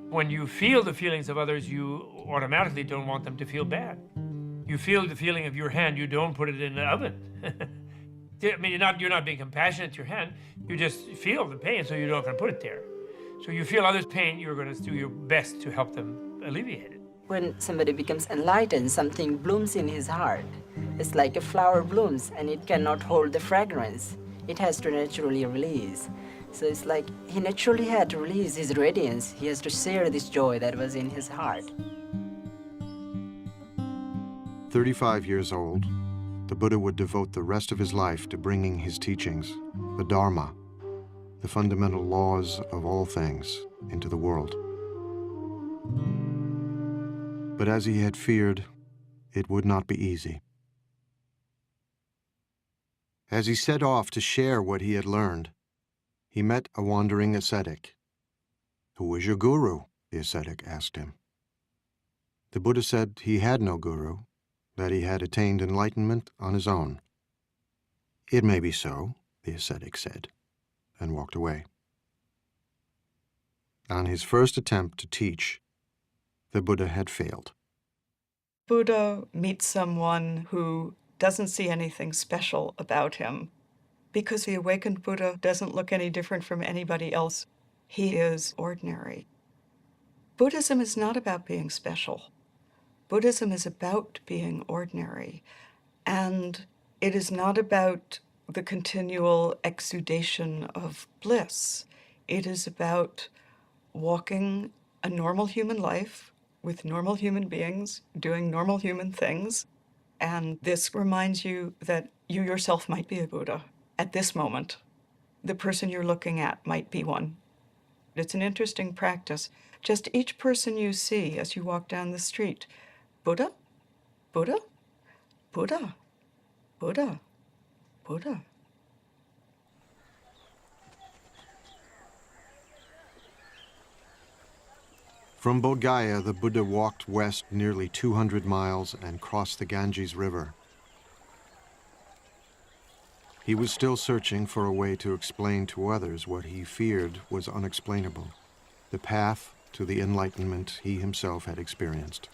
When you feel the feelings of others, you automatically don't want them to feel bad. You feel the feeling of your hand, you don't put it in the oven. I mean, you're not being compassionate to your hand, you just feel the pain, so you're not going to put it there. So you feel others' pain, you're going to do your best to help them alleviate it. When somebody becomes enlightened, something blooms in his heart. It's like a flower blooms and it cannot hold the fragrance. It has to naturally release. So it's like he naturally had to release his radiance. He has to share this joy that was in his heart. 35 years old, the Buddha would devote the rest of his life to bringing his teachings, the Dharma, the fundamental laws of all things, into the world. But as he had feared, it would not be easy. As he set off to share what he had learned, he met a wandering ascetic. "Who is your guru?" the ascetic asked him. The Buddha said he had no guru, that he had attained enlightenment on his own. "It may be so," the ascetic said, and walked away. On his first attempt to teach, the Buddha had failed. Buddha meets someone who doesn't see anything special about him because the awakened Buddha doesn't look any different from anybody else. He is ordinary. Buddhism is not about being special. Buddhism is about being ordinary, and it is not about the continual exudation of bliss. It is about walking a normal human life with normal human beings, doing normal human things, and this reminds you that you yourself might be a Buddha at this moment. The person you're looking at might be one. It's an interesting practice. Just each person you see as you walk down the street, Buddha, Buddha, Buddha, Buddha, Buddha. From Bodh Gaya, the Buddha walked west nearly 200 miles and crossed the Ganges River. He was still searching for a way to explain to others what he feared was unexplainable, the path to the enlightenment he himself had experienced.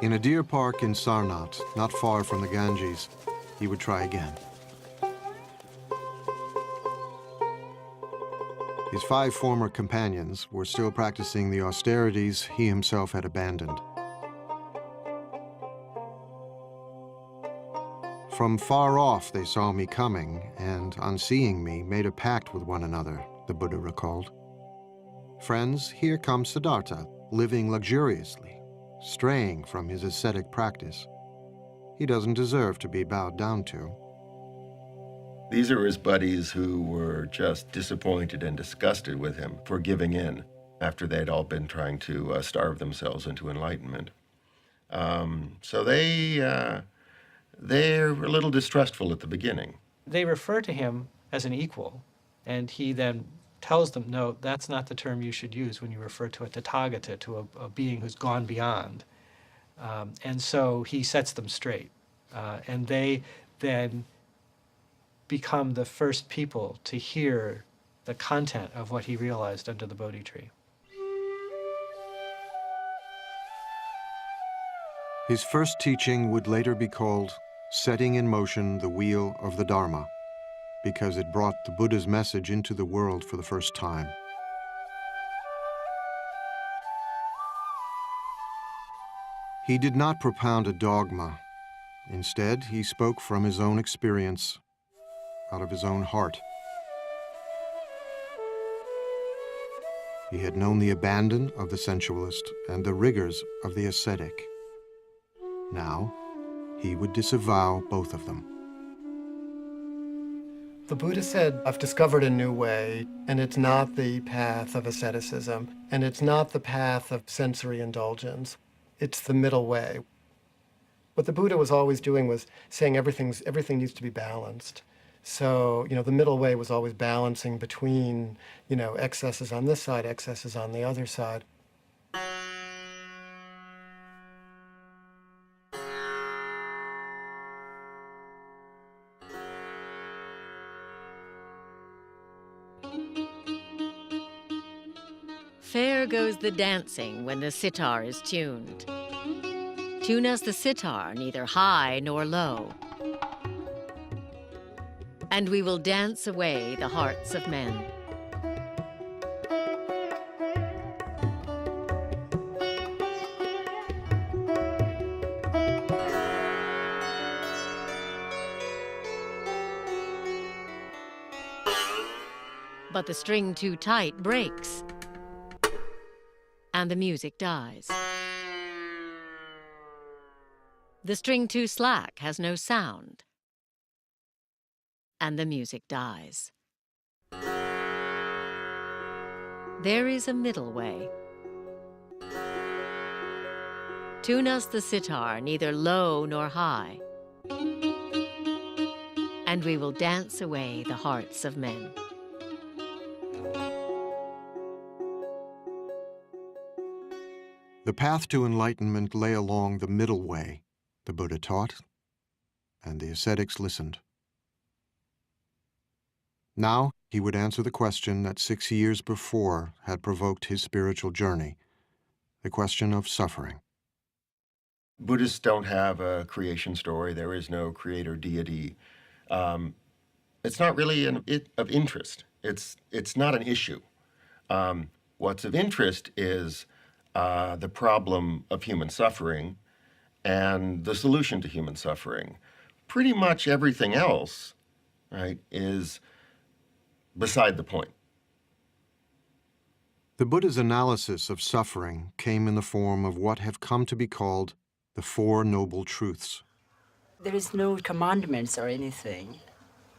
In a deer park in Sarnath, not far from the Ganges, he would try again. His 5 former companions were still practicing the austerities he himself had abandoned. From far off they saw me coming, and on seeing me, made a pact with one another, the Buddha recalled. "Friends, here comes Siddhartha, living luxuriously, straying from his ascetic practice. He doesn't deserve to be bowed down to." These are his buddies who were just disappointed and disgusted with him for giving in after they'd all been trying to starve themselves into enlightenment. So they're a little distrustful at the beginning. They refer to him as an equal, and he then tells them, no, that's not the term you should use when you refer to a Tathagata, to a being who's gone beyond. And so he sets them straight. And they then become the first people to hear the content of what he realized under the Bodhi tree. His first teaching would later be called Setting in Motion the Wheel of the Dharma, because it brought the Buddha's message into the world for the first time. He did not propound a dogma. Instead, he spoke from his own experience, out of his own heart. He had known the abandon of the sensualist and the rigors of the ascetic. Now, he would disavow both of them. The Buddha said, I've discovered a new way, and it's not the path of asceticism, and it's not the path of sensory indulgence. It's the middle way. What the Buddha was always doing was saying everything needs to be balanced. So, the middle way was always balancing between, excesses on this side, excesses on the other side. there goes the dancing when the sitar is tuned. Tune us the sitar, neither high nor low, and we will dance away the hearts of men. But the string too tight breaks, and the music dies. The string too slack has no sound, and the music dies. There is a middle way. Tune us the sitar, neither low nor high, and we will dance away the hearts of men. The path to enlightenment lay along the middle way, the Buddha taught, and the ascetics listened. Now he would answer the question that 6 years before had provoked his spiritual journey, the question of suffering. Buddhists don't have a creation story. There is no creator deity. It's not really of interest. It's not an issue. What's of interest is the problem of human suffering and the solution to human suffering. Pretty much everything else, right, is beside the point. The Buddha's analysis of suffering came in the form of what have come to be called the Four Noble Truths. There is no commandments or anything.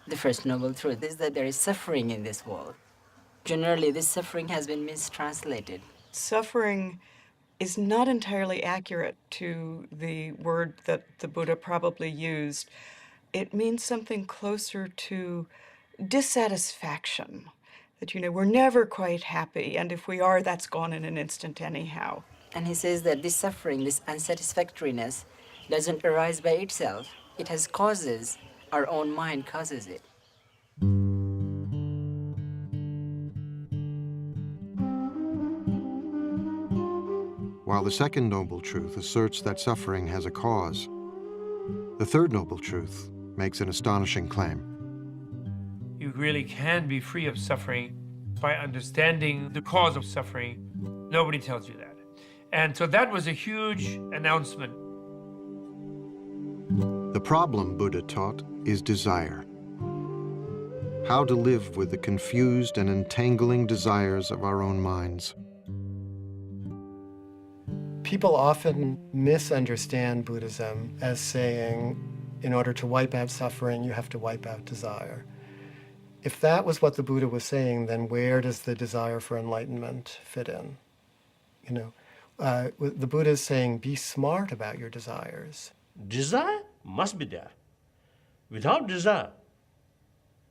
The first noble truth is that there is suffering in this world. Generally, this suffering has been mistranslated. Suffering is not entirely accurate to the word that the Buddha probably used. It means something closer to dissatisfaction, that, we're never quite happy, and if we are, that's gone in an instant anyhow. And he says that this suffering, this unsatisfactoriness, doesn't arise by itself. It has causes. Our own mind causes it. While the second noble truth asserts that suffering has a cause, the third noble truth makes an astonishing claim. You really can be free of suffering by understanding the cause of suffering. Nobody tells you that. And so that was a huge announcement. The problem, Buddha taught, is desire. How to live with the confused and entangling desires of our own minds. People often misunderstand Buddhism as saying, in order to wipe out suffering, you have to wipe out desire. If that was what the Buddha was saying, then where does the desire for enlightenment fit in? The Buddha is saying, be smart about your desires. Desire must be there. Without desire,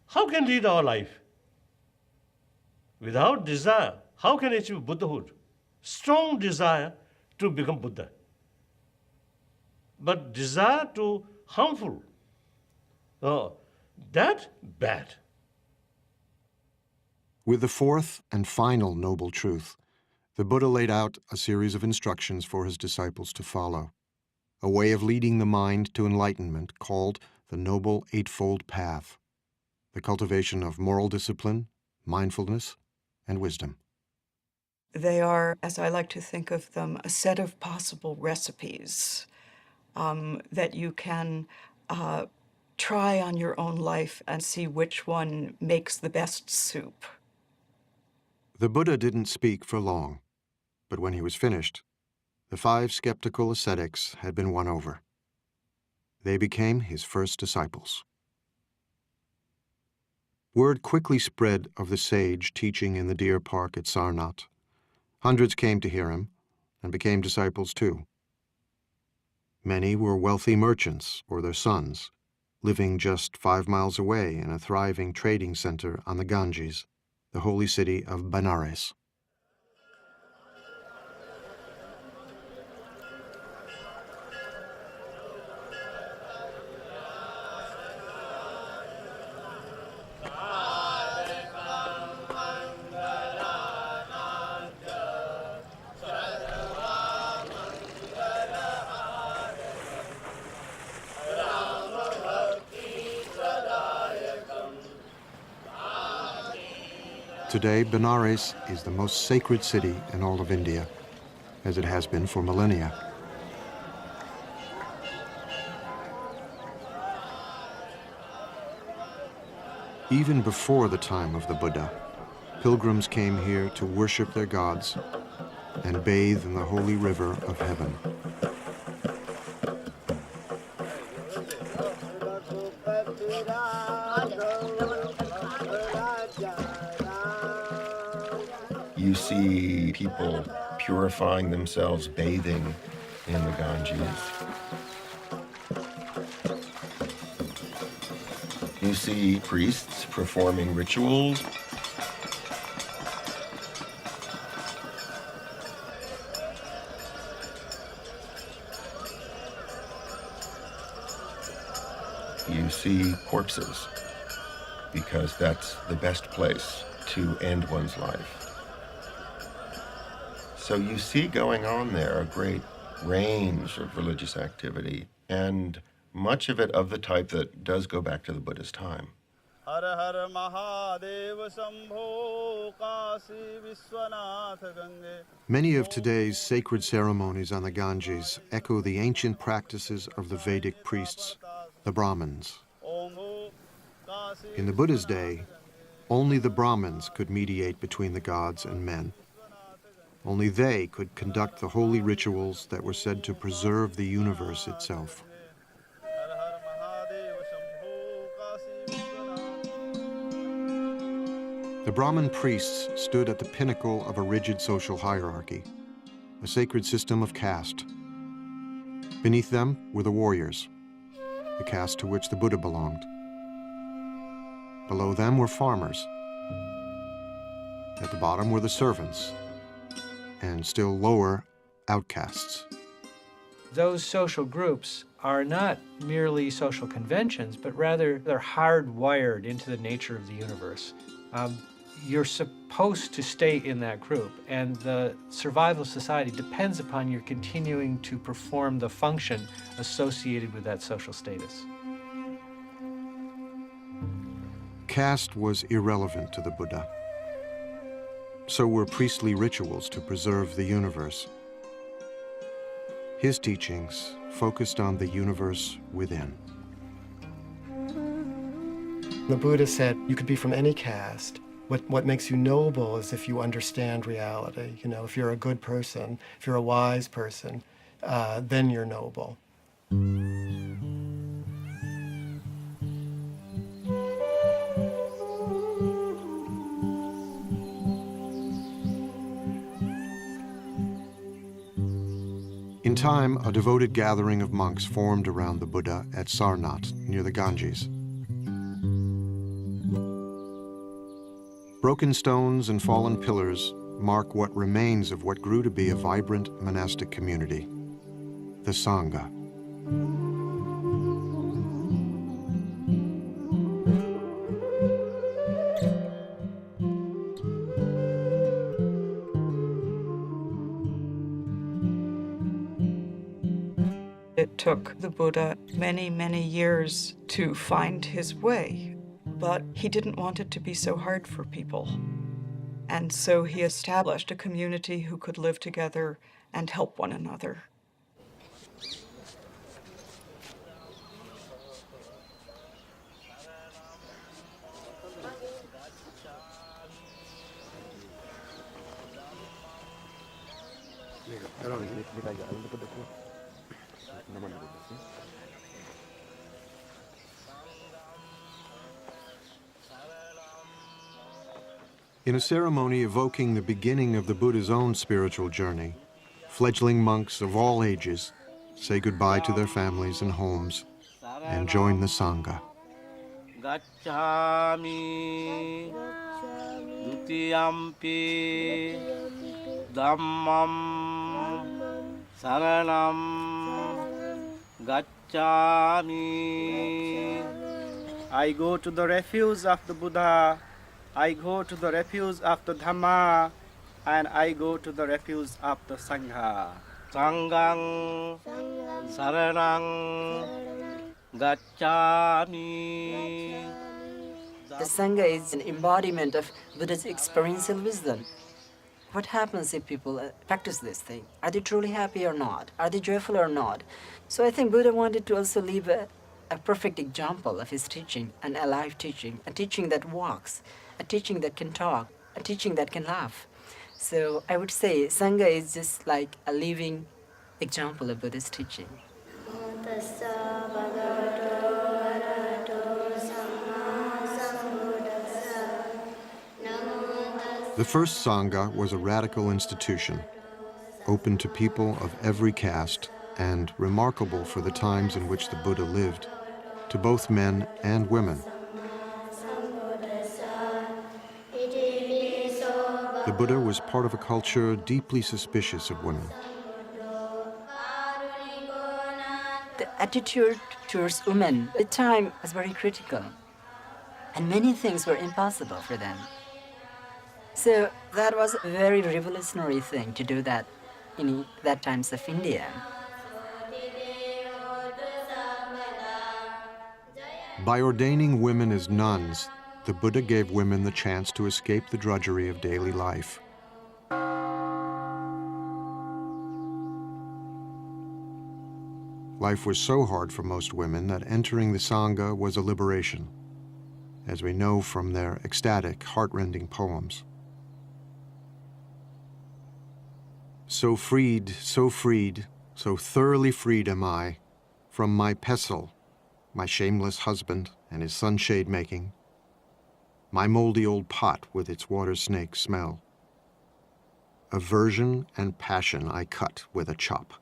how can lead our life? Without desire, how can achieve Buddhahood? Strong desire to become Buddha. But desire to harmful, that bad. With the fourth and final noble truth, the Buddha laid out a series of instructions for his disciples to follow, a way of leading the mind to enlightenment called the Noble Eightfold Path, the cultivation of moral discipline, mindfulness, and wisdom. They are, as I like to think of them, a set of possible recipes that you can try on your own life and see which one makes the best soup. The Buddha didn't speak for long, but when he was finished, the 5 skeptical ascetics had been won over. They became his first disciples. Word quickly spread of the sage teaching in the deer park at Sarnath. Hundreds came to hear him and became disciples too. Many were wealthy merchants or their sons, living just 5 miles away in a thriving trading center on the Ganges, the holy city of Benares. Today, Benares is the most sacred city in all of India, as it has been for millennia. Even before the time of the Buddha, pilgrims came here to worship their gods and bathe in the holy river of heaven. You see people purifying themselves, bathing in the Ganges. You see priests performing rituals. You see corpses, because that's the best place to end one's life. So you see going on there a great range of religious activity, and much of it of the type that does go back to the Buddha's time. Many of today's sacred ceremonies on the Ganges echo the ancient practices of the Vedic priests, the Brahmins. In the Buddha's day, only the Brahmins could mediate between the gods and men. Only they could conduct the holy rituals that were said to preserve the universe itself. The Brahmin priests stood at the pinnacle of a rigid social hierarchy, a sacred system of caste. Beneath them were the warriors, the caste to which the Buddha belonged. Below them were farmers. At the bottom were the servants, and still lower, outcasts. Those social groups are not merely social conventions, but rather they're hardwired into the nature of the universe. You're supposed to stay in that group, and the survival of society depends upon your continuing to perform the function associated with that social status. Caste was irrelevant to the Buddha. So were priestly rituals to preserve the universe. His teachings focused on the universe within. The Buddha said you could be from any caste. What makes you noble is if you understand reality. You know, if you're a good person, if you're a wise person, then you're noble. In time, a devoted gathering of monks formed around the Buddha at Sarnath, near the Ganges. Broken stones and fallen pillars mark what remains of what grew to be a vibrant monastic community, the Sangha. It took the Buddha many, many years to find his way, but he didn't want it to be so hard for people. And so he established a community who could live together and help one another. In a ceremony evoking the beginning of the Buddha's own spiritual journey, fledgling monks of all ages say goodbye to their families and homes and join the Sangha. Gacchami dutiyampi dhammam saranam gacchami. I go to the refuge of the Buddha, I go to the refuge of the Dhamma, and I go to the refuge of the Sangha. Sanghang saranang gacchami. The Sangha is an embodiment of Buddha's experiential wisdom. What happens if people practice this thing? Are they truly happy or not? Are they joyful or not? So I think Buddha wanted to also leave a perfect example of his teaching, an alive teaching, a teaching that walks, a teaching that can talk, a teaching that can laugh. So I would say Sangha is just like a living example of Buddha's teaching. The first Sangha was a radical institution, open to people of every caste and remarkable for the times in which the Buddha lived, to both men and women. The Buddha was part of a culture deeply suspicious of women. The attitude towards women at the time was very critical, and many things were impossible for them. So that was a very revolutionary thing to do that in that times of India. By ordaining women as nuns, the Buddha gave women the chance to escape the drudgery of daily life. Life was so hard for most women that entering the Sangha was a liberation, as we know from their ecstatic, heart-rending poems. So freed, so thoroughly freed am I from my pestle, my shameless husband and his sunshade making, my moldy old pot with its water snake smell. Aversion and passion I cut with a chop.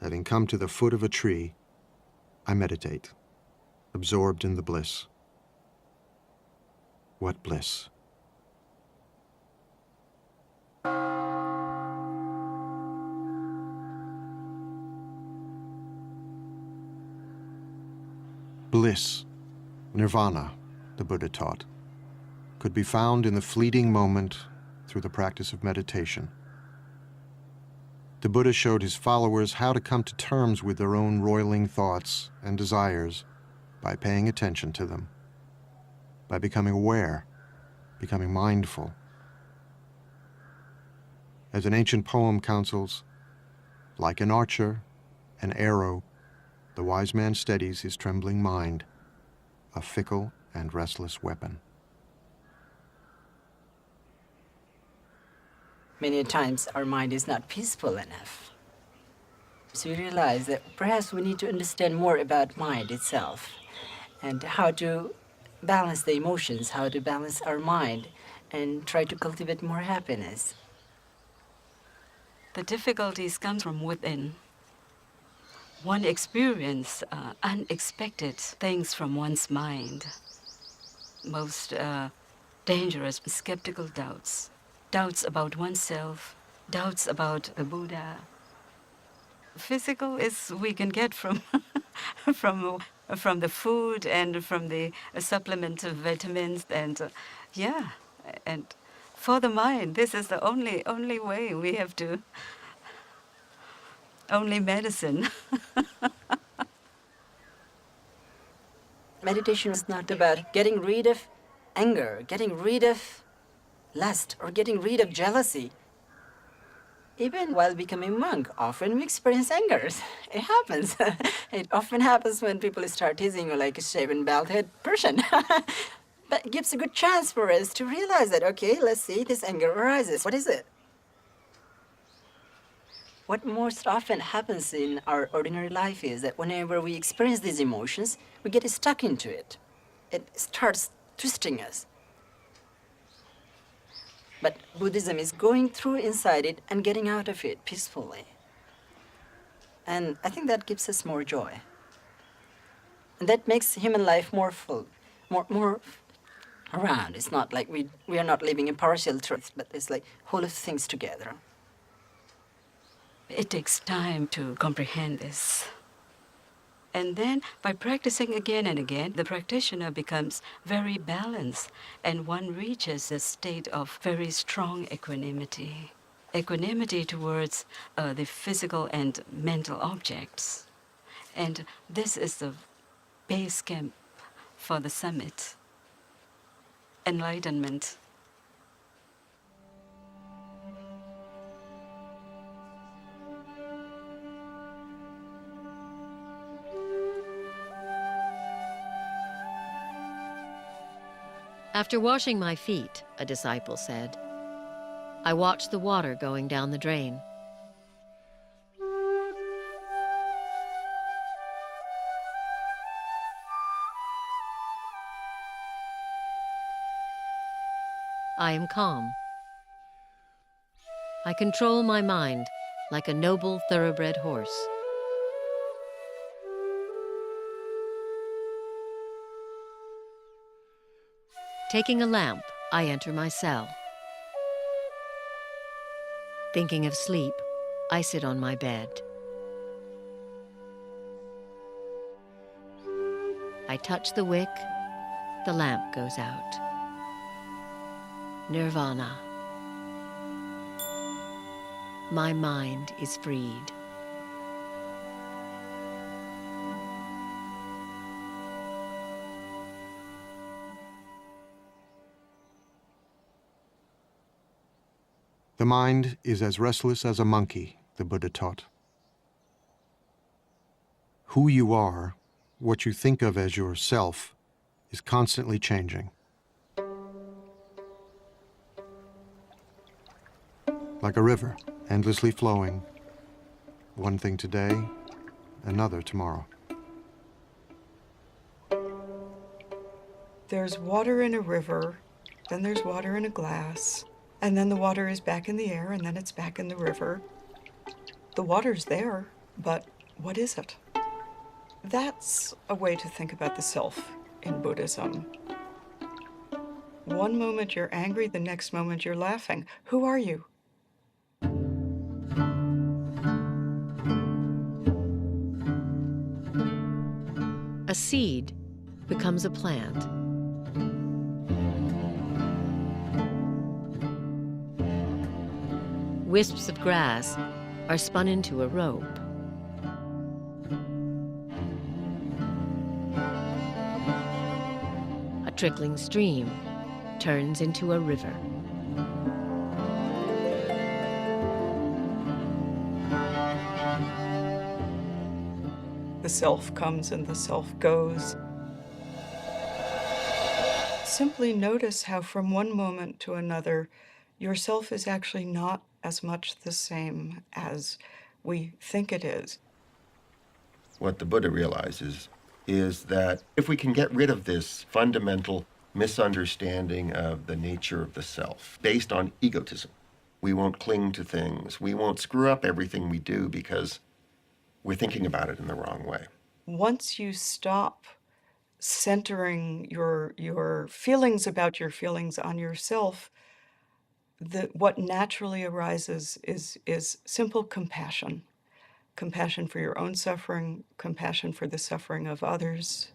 Having come to the foot of a tree, I meditate, absorbed in the bliss. What bliss! Bliss, nirvana, the Buddha taught, could be found in the fleeting moment through the practice of meditation. The Buddha showed his followers how to come to terms with their own roiling thoughts and desires by paying attention to them, by becoming aware, becoming mindful. As an ancient poem counsels, like an archer, an arrow, the wise man steadies his trembling mind, a fickle and restless weapon. Many times our mind is not peaceful enough. So we realize that perhaps we need to understand more about mind itself and how to balance the emotions, how to balance our mind and try to cultivate more happiness. The difficulties come from within. One experiences unexpected things from one's mind. Most dangerous, skeptical doubts. Doubts about oneself, doubts about the Buddha. Physical is we can get from from the food and from the supplement of vitamins and and for the mind, this is the only way we have to. Only medicine. Meditation is not about getting rid of anger, getting rid of lust, or getting rid of jealousy. Even while becoming monk, often we experience angers. It happens. It often happens when people start teasing you like a shaven, bald-headed person. But it gives a good chance for us to realize that, okay, let's see, this anger arises. What is it? What most often happens in our ordinary life is that whenever we experience these emotions, we get stuck into it. It starts twisting us. But Buddhism is going through inside it and getting out of it peacefully. And I think that gives us more joy. And that makes human life more full, more around. It's not like we are not living in partial truth, but it's like whole of things together. It takes time to comprehend this. And then, by practicing again and again, the practitioner becomes very balanced, and one reaches a state of very strong equanimity. Equanimity towards the physical and mental objects. And this is the base camp for the summit. enlightenment. After washing my feet, a disciple said, I watched the water going down the drain. I am calm. I control my mind like a noble thoroughbred horse. Taking a lamp, I enter my cell. Thinking of sleep, I sit on my bed. I touch the wick, the lamp goes out. Nirvana. My mind is freed. The mind is as restless as a monkey, the Buddha taught. Who you are, what you think of as yourself, is constantly changing. Like a river, endlessly flowing, one thing today, another tomorrow. There's water in a river, then there's water in a glass, and then the water is back in the air, and then it's back in the river. The water's there, but what is it? That's a way to think about the self in Buddhism. One moment you're angry, the next moment you're laughing. Who are you? A seed becomes a plant. Wisps of grass are spun into a rope. A trickling stream turns into a river. The self comes and the self goes. Simply notice how from one moment to another, yourself is actually not as much the same as we think it is. What the Buddha realizes is that if we can get rid of this fundamental misunderstanding of the nature of the self based on egotism, we won't cling to things, we won't screw up everything we do because we're thinking about it in the wrong way. Once you stop centering your feelings about your feelings on yourself, what naturally arises is simple compassion. Compassion for your own suffering, compassion for the suffering of others.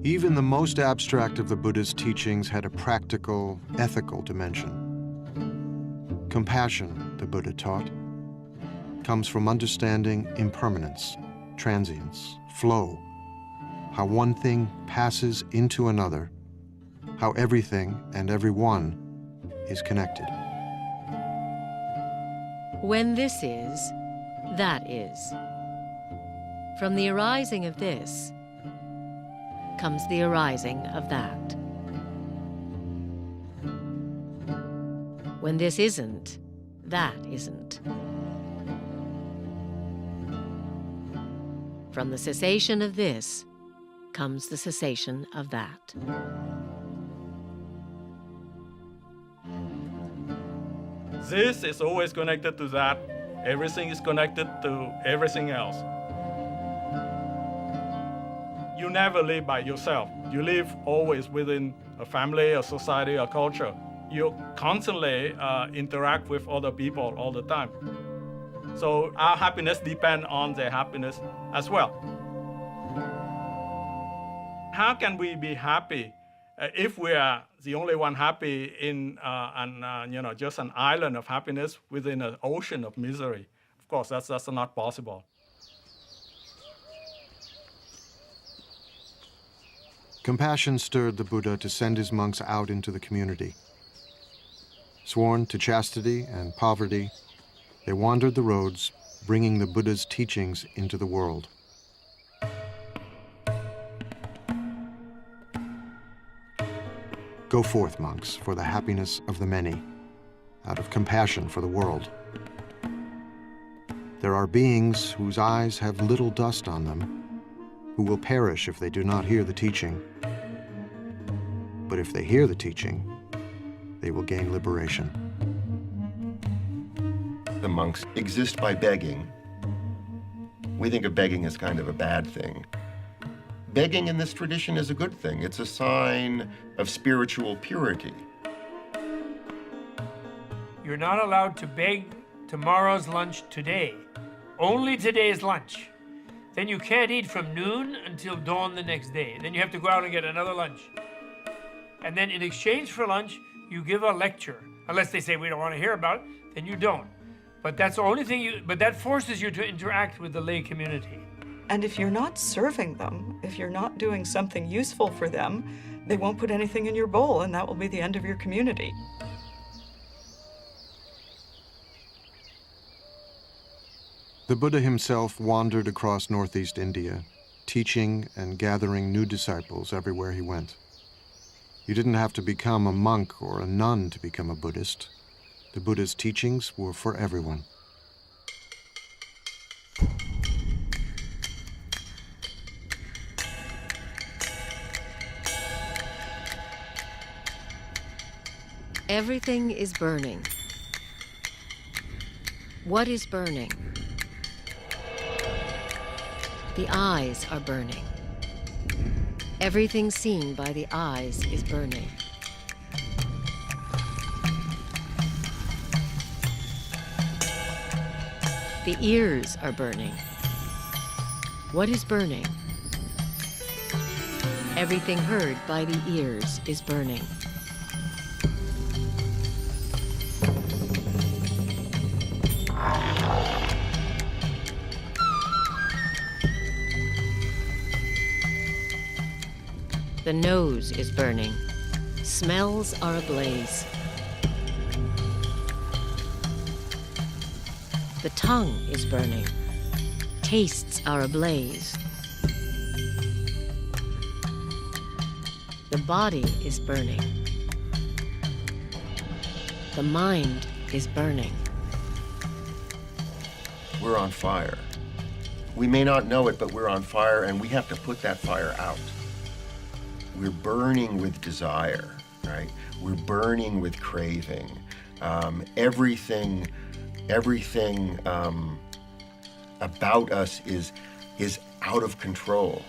Even the most abstract of the Buddha's teachings had a practical, ethical dimension. Compassion, the Buddha taught, comes from understanding impermanence, transience, flow, how one thing passes into another, how everything and everyone is connected. When this is, that is. From the arising of this comes the arising of that. When this isn't, that isn't. From the cessation of this comes the cessation of that. This is always connected to that. Everything is connected to everything else. You never live by yourself. You live always within a family, a society, a culture. You constantly interact with other people all the time. So our happiness depends on their happiness as well. How can we be happy if we are the only one happy in just an island of happiness within an ocean of misery? Of course, that's not possible. Compassion stirred the Buddha to send his monks out into the community. Sworn to chastity and poverty, they wandered the roads, bringing the Buddha's teachings into the world. Go forth, monks, for the happiness of the many, out of compassion for the world. There are beings whose eyes have little dust on them, who will perish if they do not hear the teaching. But if they hear the teaching, they will gain liberation. The monks exist by begging. We think of begging as kind of a bad thing. Begging in this tradition is a good thing. It's a sign of spiritual purity. You're not allowed to beg tomorrow's lunch today. Only today's lunch. Then you can't eat from noon until dawn the next day. Then you have to go out and get another lunch. And then in exchange for lunch, you give a lecture. Unless they say we don't want to hear about it, then you don't. But that's the only thing but that forces you to interact with the lay community. And if you're not serving them, if you're not doing something useful for them, they won't put anything in your bowl, and that will be the end of your community. The Buddha himself wandered across northeast India, teaching and gathering new disciples everywhere he went. You didn't have to become a monk or a nun to become a Buddhist. The Buddha's teachings were for everyone. Everything is burning. What is burning? The eyes are burning. Everything seen by the eyes is burning. The ears are burning. What is burning? Everything heard by the ears is burning. The nose is burning. Smells are ablaze. The tongue is burning. Tastes are ablaze. The body is burning. The mind is burning. We're on fire. We may not know it, but we're on fire, and we have to put that fire out. We're burning with desire, right? We're burning with craving. Everything about us is out of control.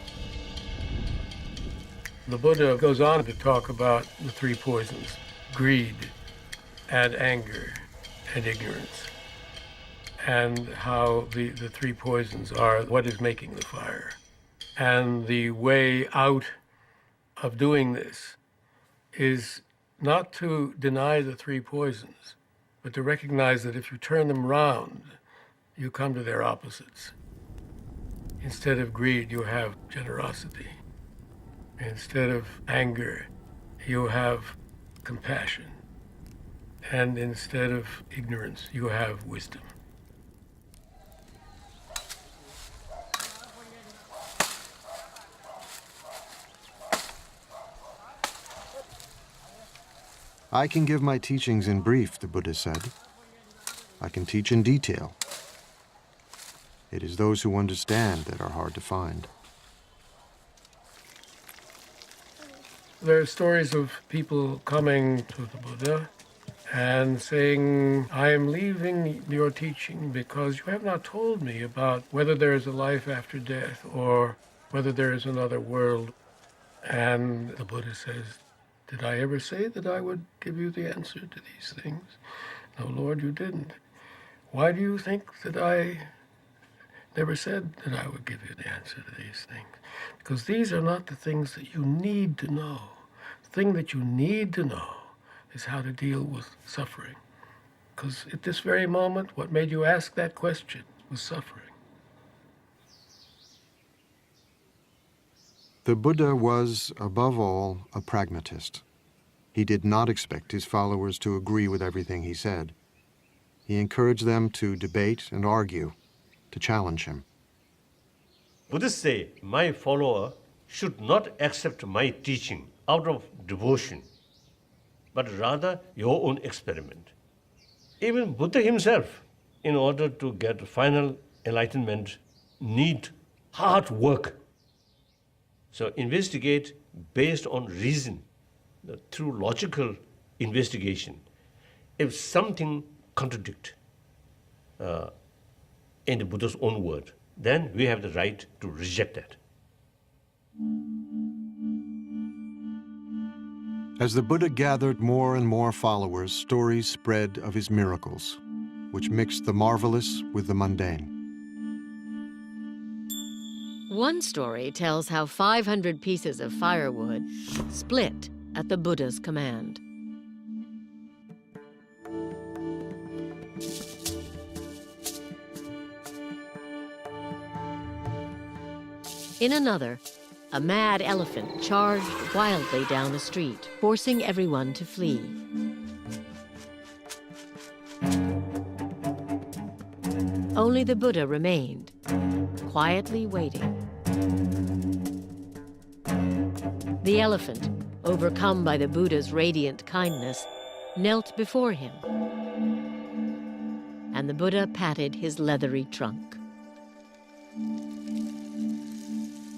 The Buddha goes on to talk about the three poisons: greed and anger and ignorance, and how the three poisons are what is making the fire. And the way out of doing this is not to deny the three poisons, but to recognize that if you turn them round, you come to their opposites. Instead of greed, you have generosity. Instead of anger, you have compassion. And instead of ignorance, you have wisdom. I can give my teachings in brief, the Buddha said. I can teach in detail. It is those who understand that are hard to find. There are stories of people coming to the Buddha and saying, I am leaving your teaching because you have not told me about whether there is a life after death or whether there is another world. And the Buddha says, did I ever say that I would give you the answer to these things? No, Lord, you didn't. Why do you think that I never said that I would give you the answer to these things? Because these are not the things that you need to know. The thing that you need to know is how to deal with suffering. Because at this very moment, what made you ask that question was suffering. The Buddha was, above all, a pragmatist. He did not expect his followers to agree with everything he said. He encouraged them to debate and argue, to challenge him. Buddhists say, my follower should not accept my teaching out of devotion, but rather your own experiment. Even Buddha himself, in order to get final enlightenment, need hard work. So investigate based on reason, through logical investigation. If something contradicts in the Buddha's own word, then we have the right to reject that. As the Buddha gathered more and more followers, stories spread of his miracles, which mixed the marvelous with the mundane. One story tells how 500 pieces of firewood split at the Buddha's command. In another, a mad elephant charged wildly down a street, forcing everyone to flee. Only the Buddha remained, quietly waiting. The elephant, overcome by the Buddha's radiant kindness, knelt before him, and the Buddha patted his leathery trunk.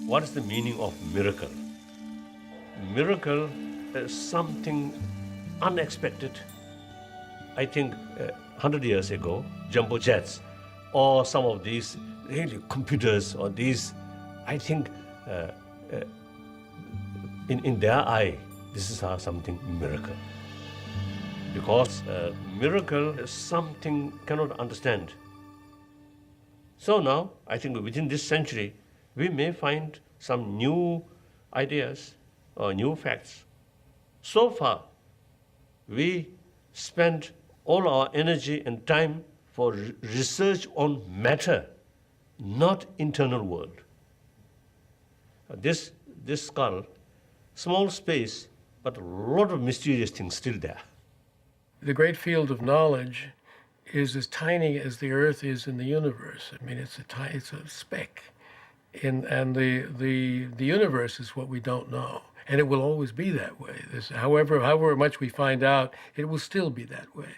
What is the meaning of miracle? Miracle is something unexpected. I think 100 years ago, jumbo jets or some of these really computers or these, I think in their eye, this is something miracle. Because miracle is something cannot understand. So now, I think within this century, we may find some new ideas or new facts. So far, we spend all our energy and time for research on matter, not internal world. This skull, small space, but a lot of mysterious things still there. The great field of knowledge is as tiny as the Earth is in the universe. I mean, it's a speck. And the universe is what we don't know, and it will always be that way. However much we find out, it will still be that way,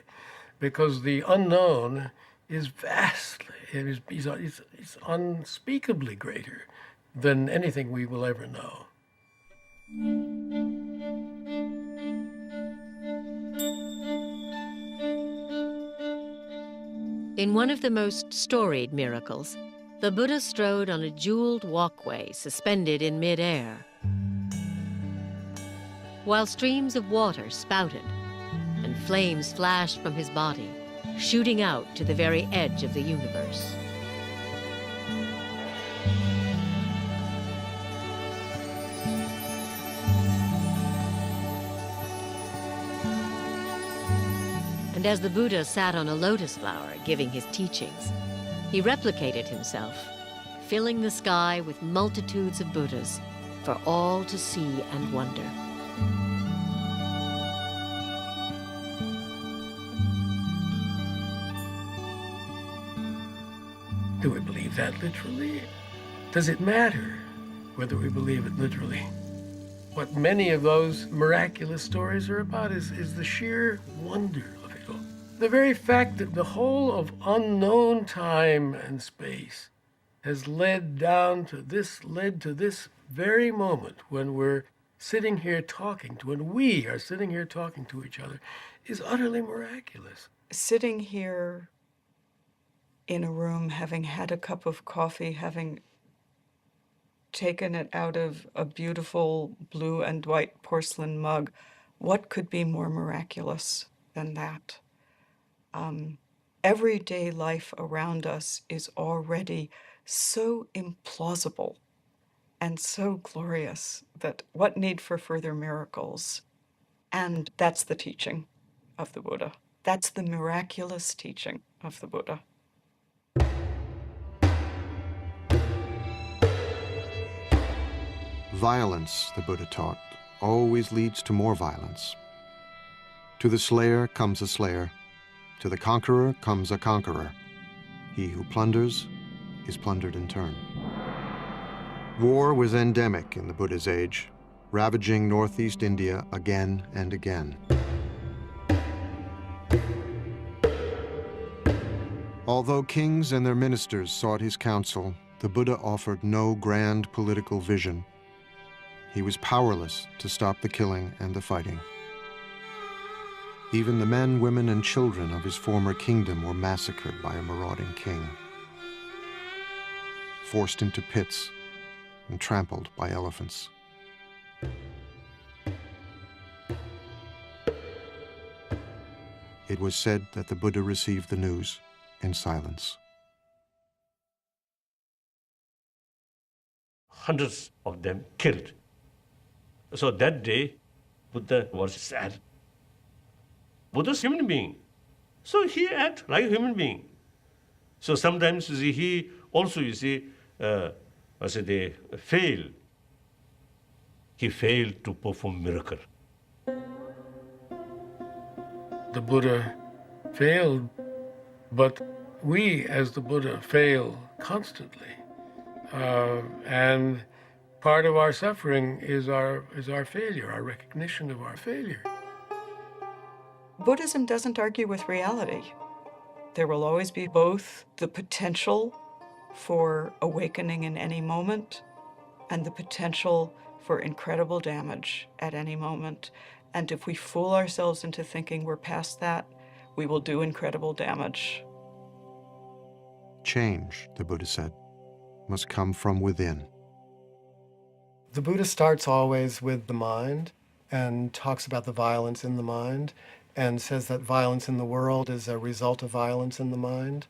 because the unknown is vastly, it's unspeakably greater than anything we will ever know. In one of the most storied miracles, the Buddha strode on a jeweled walkway suspended in midair, while streams of water spouted and flames flashed from his body, shooting out to the very edge of the universe. And as the Buddha sat on a lotus flower giving his teachings, he replicated himself, filling the sky with multitudes of Buddhas for all to see and wonder. Do we believe that literally? Does it matter whether we believe it literally? What many of those miraculous stories are about is the sheer wonder of it all. The very fact that the whole of unknown time and space has led to this very moment when we're sitting here talking when we are sitting here talking to each other is utterly miraculous. Sitting here in a room, having had a cup of coffee, having taken it out of a beautiful blue and white porcelain mug, what could be more miraculous than that? Everyday life around us is already so implausible and so glorious that what need for further miracles? And that's the teaching of the Buddha. That's the miraculous teaching of the Buddha. Violence, the Buddha taught, always leads to more violence. To the slayer comes a slayer. To the conqueror comes a conqueror. He who plunders is plundered in turn. War was endemic in the Buddha's age, ravaging northeast India again and again. Although kings and their ministers sought his counsel, the Buddha offered no grand political vision. He was powerless to stop the killing and the fighting. Even the men, women, and children of his former kingdom were massacred by a marauding king, forced into pits and trampled by elephants. It was said that the Buddha received the news in silence. Hundreds of them killed. So that day, Buddha was sad. Buddha's a human being. So he acts like a human being. So sometimes he also, they fail. He failed to perform miracle. The Buddha failed, but we as the Buddha fail constantly. And part of our suffering is our failure, our recognition of our failure. Buddhism doesn't argue with reality. There will always be both the potential for awakening in any moment and the potential for incredible damage at any moment. And if we fool ourselves into thinking we're past that, we will do incredible damage. Change, the Buddha said, must come from within. The Buddha starts always with the mind and talks about the violence in the mind and says that violence in the world is a result of violence in the mind.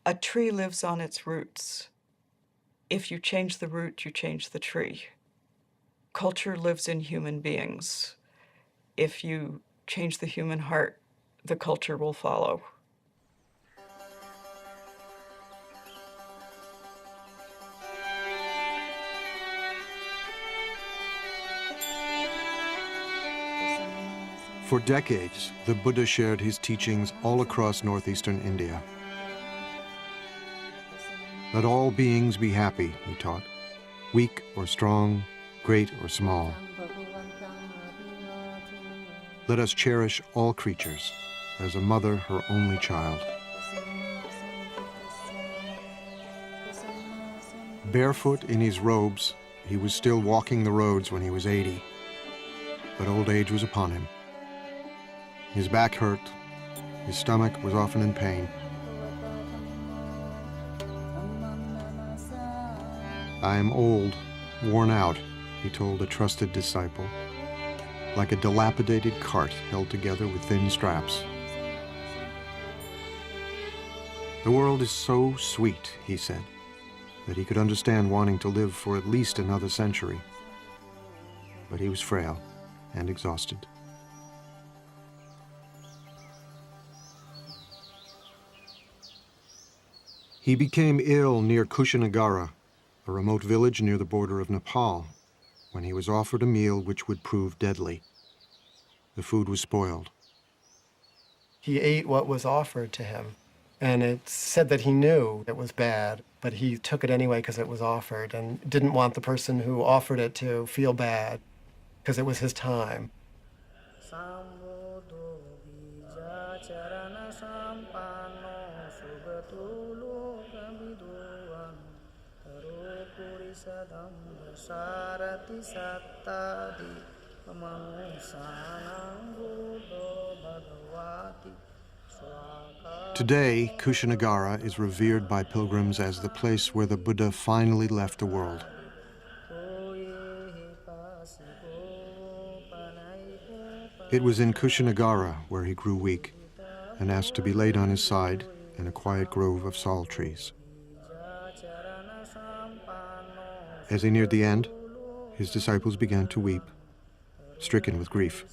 A tree lives on its roots. If you change the root, you change the tree. Culture lives in human beings. If you change the human heart, the culture will follow. For decades, the Buddha shared his teachings all across northeastern India. Let all beings be happy, he taught, weak or strong, great or small. Let us cherish all creatures as a mother her only child. Barefoot in his robes, he was still walking the roads when he was 80, but old age was upon him. His back hurt, his stomach was often in pain. I am old, worn out, he told a trusted disciple, like a dilapidated cart held together with thin straps. The world is so sweet, he said, that he could understand wanting to live for at least another century. But he was frail and exhausted. He became ill near Kushinagara, a remote village near the border of Nepal, when he was offered a meal which would prove deadly. The food was spoiled. He ate what was offered to him, and it's said that he knew it was bad, but he took it anyway because it was offered and didn't want the person who offered it to feel bad because it was his time. Today, Kushinagara is revered by pilgrims as the place where the Buddha finally left the world. It was in Kushinagara where he grew weak and asked to be laid on his side in a quiet grove of sal trees. As he neared the end, his disciples began to weep, stricken with grief.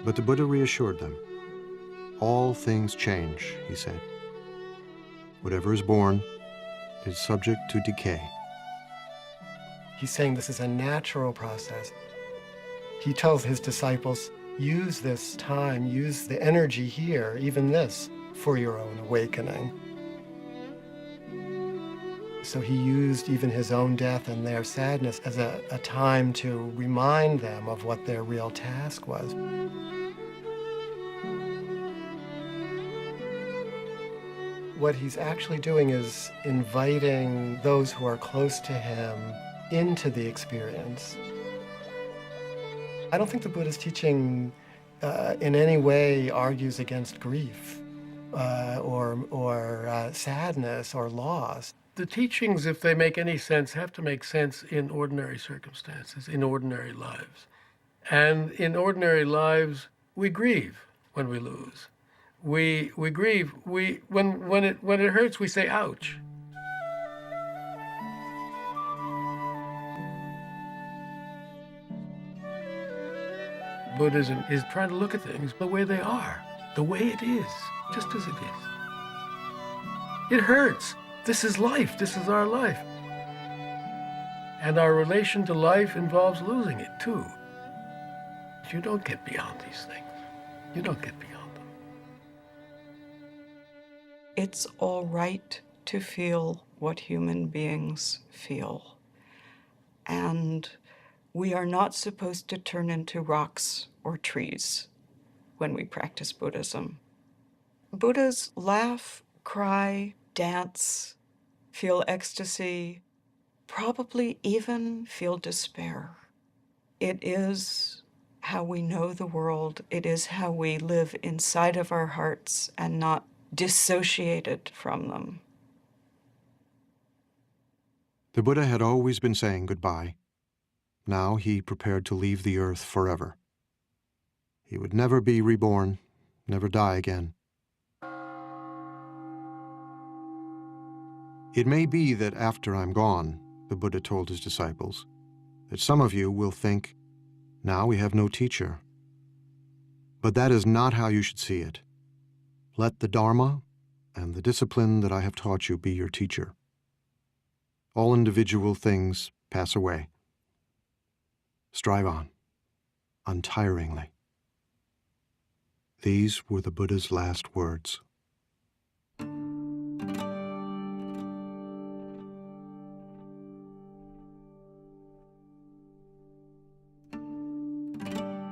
But the Buddha reassured them. All things change, he said. Whatever is born is subject to decay. He's saying this is a natural process. He tells his disciples, use this time, use the energy here, even this, for your own awakening. So he used even his own death and their sadness as a time to remind them of what their real task was. What he's actually doing is inviting those who are close to him into the experience. I don't think the Buddha's teaching in any way argues against grief or sadness or loss. The teachings, if they make any sense, have to make sense in ordinary circumstances, in ordinary lives. And in ordinary lives, we grieve when we lose. We grieve. When it hurts, we say, ouch. Buddhism is trying to look at things the way they are, the way it is, just as it is. It hurts. This is life. This is our life. And our relation to life involves losing it, too. You don't get beyond these things. You don't get beyond them. It's all right to feel what human beings feel. And we are not supposed to turn into rocks or trees when we practice Buddhism. Buddhas laugh, cry, dance, feel ecstasy, probably even feel despair. It is how we know the world. It is how we live inside of our hearts and not dissociated from them. The Buddha had always been saying goodbye. Now he prepared to leave the earth forever. He would never be reborn, never die again. It may be that after I'm gone, the Buddha told his disciples, that some of you will think, now we have no teacher. But that is not how you should see it. Let the Dharma and the discipline that I have taught you be your teacher. All individual things pass away. Strive on, untiringly. These were the Buddha's last words.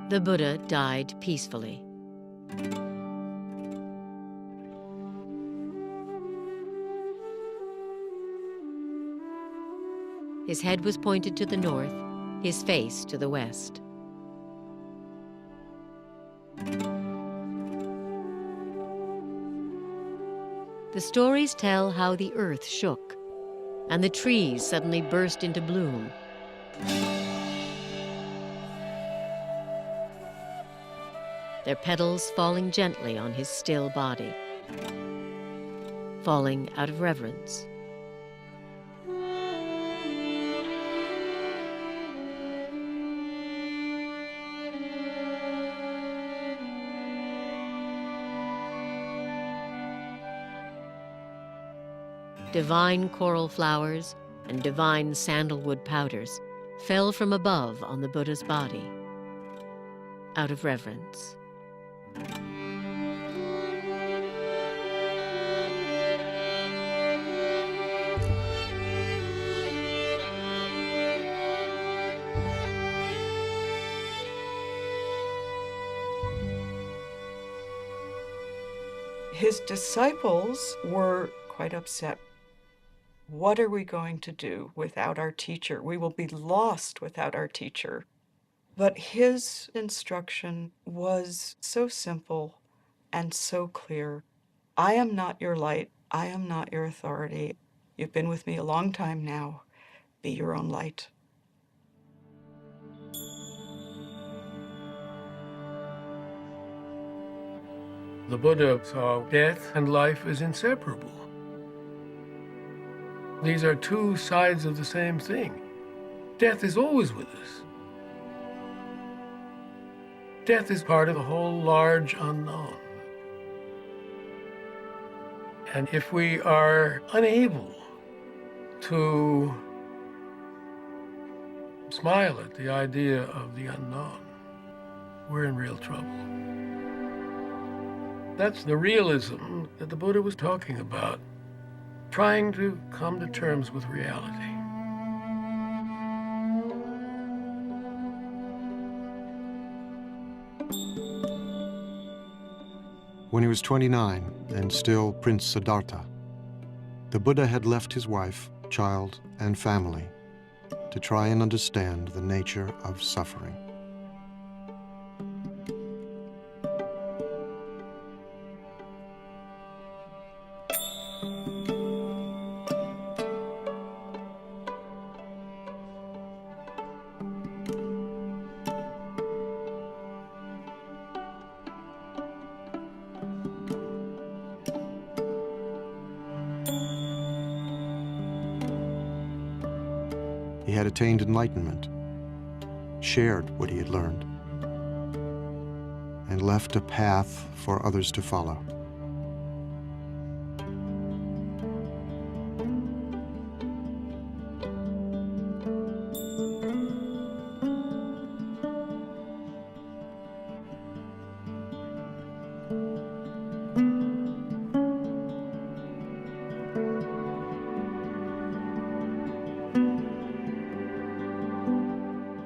The Buddha died peacefully. His head was pointed to the north, his face to the west. The stories tell how the earth shook, and the trees suddenly burst into bloom. Their petals falling gently on his still body, falling out of reverence. Divine coral flowers and divine sandalwood powders fell from above on the Buddha's body, out of reverence. His disciples were quite upset. What are we going to do without our teacher? We will be lost without our teacher. But his instruction was so simple and so clear. I am not your light. I am not your authority. You've been with me a long time now. Be your own light. The Buddha saw death and life as inseparable. These are two sides of the same thing. Death is always with us. death is part of the whole large unknown. And if we are unable to smile at the idea of the unknown, we're in real trouble. That's the realism that the Buddha was talking about, trying to come to terms with reality. When he was 29 and still Prince Siddhartha, the Buddha had left his wife, child, and family to try and understand the nature of suffering. He had attained enlightenment, shared what he had learned, and left a path for others to follow.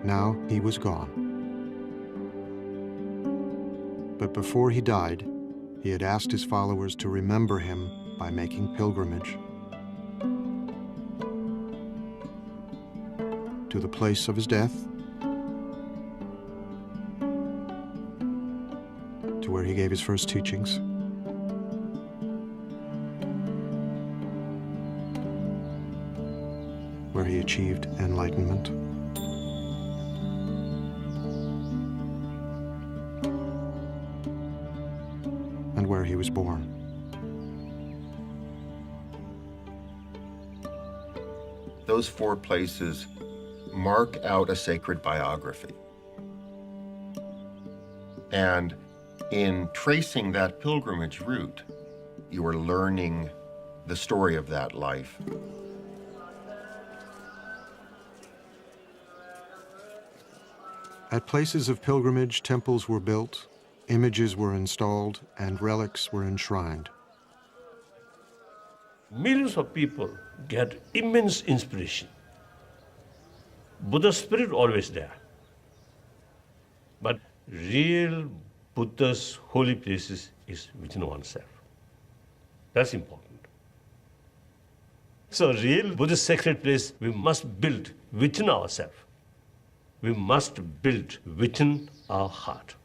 Now he was gone. But before he died, he had asked his followers to remember him by making pilgrimage to the place of his death, to where he gave his first teachings, where he achieved enlightenment, and where he was born. Those four places mark out a sacred biography. And in tracing that pilgrimage route, you are learning the story of that life. At places of pilgrimage, temples were built, images were installed, and relics were enshrined. Millions of people get immense inspiration. Buddha's spirit always there. But real Buddha's holy places is within oneself. That's important. So real Buddhist sacred place we must build within ourselves. We must build within our heart.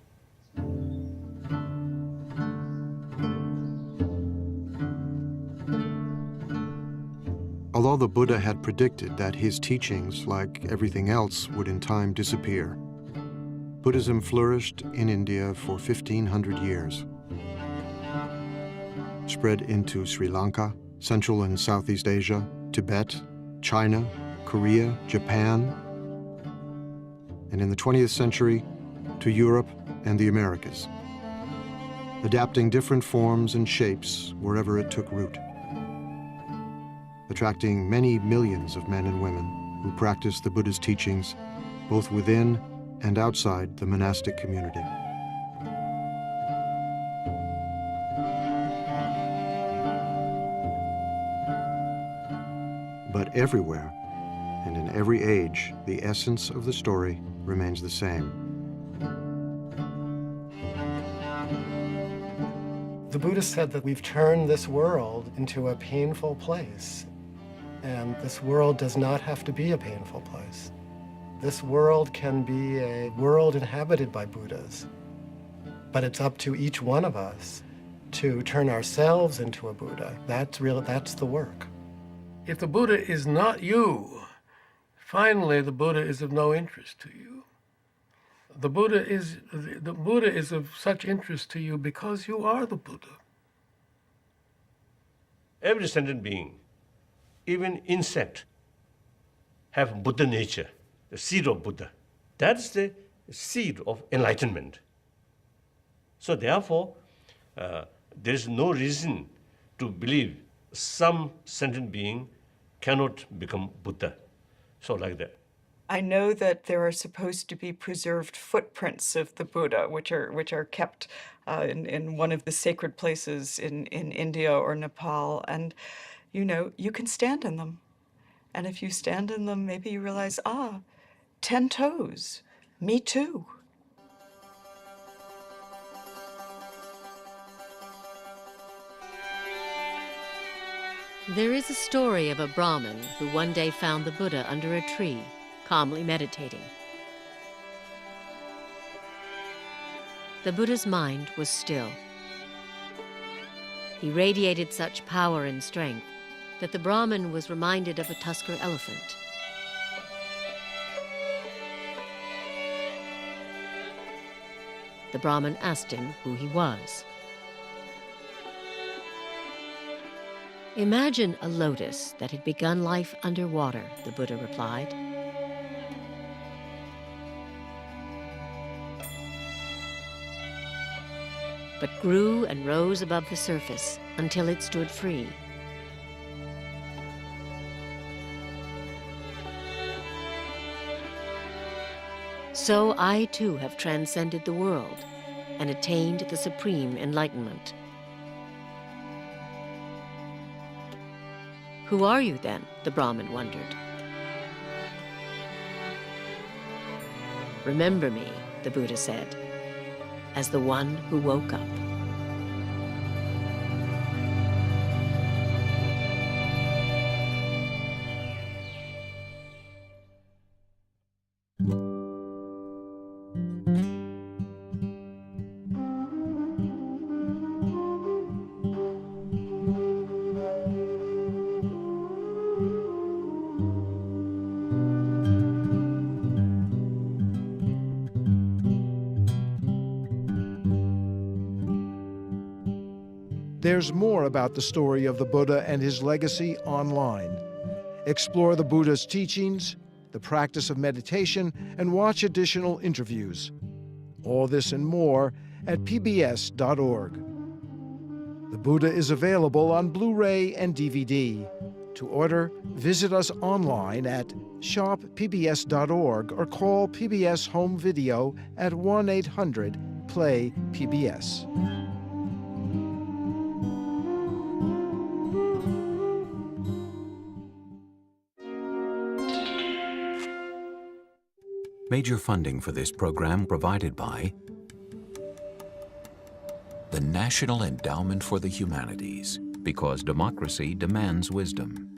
Although the Buddha had predicted that his teachings, like everything else, would in time disappear, Buddhism flourished in India for 1,500 years. Spread into Sri Lanka, Central and Southeast Asia, Tibet, China, Korea, Japan, and in the 20th century, to Europe and the Americas, adapting different forms and shapes wherever it took root, attracting many millions of men and women who practiced the Buddha's teachings both within and outside the monastic community. But everywhere and in every age, the essence of the story remains the same. The Buddha said that we've turned this world into a painful place. And this world does not have to be a painful place. This world can be a world inhabited by Buddhas. But it's up to each one of us to turn ourselves into a Buddha. That's the work. If the Buddha is not you, finally the Buddha is of no interest to you. The Buddha is of such interest to you because you are the Buddha. Every sentient being, even insect, have Buddha nature, the seed of Buddha. That's the seed of enlightenment. So therefore, there is no reason to believe some sentient being cannot become Buddha. So like that. I know that there are supposed to be preserved footprints of the Buddha, which are kept in one of the sacred places in India or Nepal. And, you know, you can stand in them. And if you stand in them, maybe you realize, 10 toes, me too. There is a story of a Brahmin who one day found the Buddha under a tree, calmly meditating. The Buddha's mind was still. He radiated such power and strength that the Brahmin was reminded of a tusker elephant. The Brahmin asked him who he was. Imagine a lotus that had begun life underwater, the Buddha replied. But grew and rose above the surface until it stood free. So I too have transcended the world and attained the supreme enlightenment. Who are you then? The Brahmin wondered. Remember me, the Buddha said, as the one who woke up. There's more about the story of the Buddha and his legacy online. Explore the Buddha's teachings, the practice of meditation, and watch additional interviews. All this and more at pbs.org. The Buddha is available on Blu-ray and DVD. To order, visit us online at shoppbs.org or call PBS Home Video at 1-800-PLAY-PBS. Major funding for this program provided by the National Endowment for the Humanities, because democracy demands wisdom.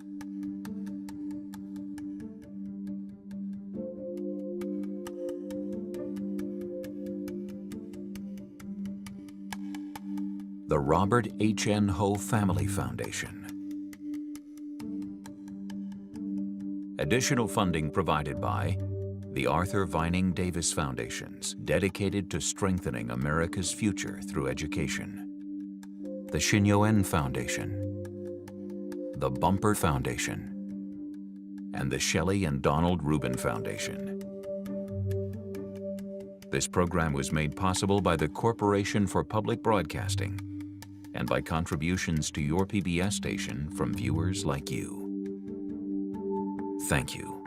The Robert H. N. Ho Family Foundation. Additional funding provided by the Arthur Vining Davis Foundations, dedicated to strengthening America's future through education. The Shin-Yo-En Foundation, the Bumper Foundation, and the Shelley and Donald Rubin Foundation. This program was made possible by the Corporation for Public Broadcasting and by contributions to your PBS station from viewers like you. Thank you.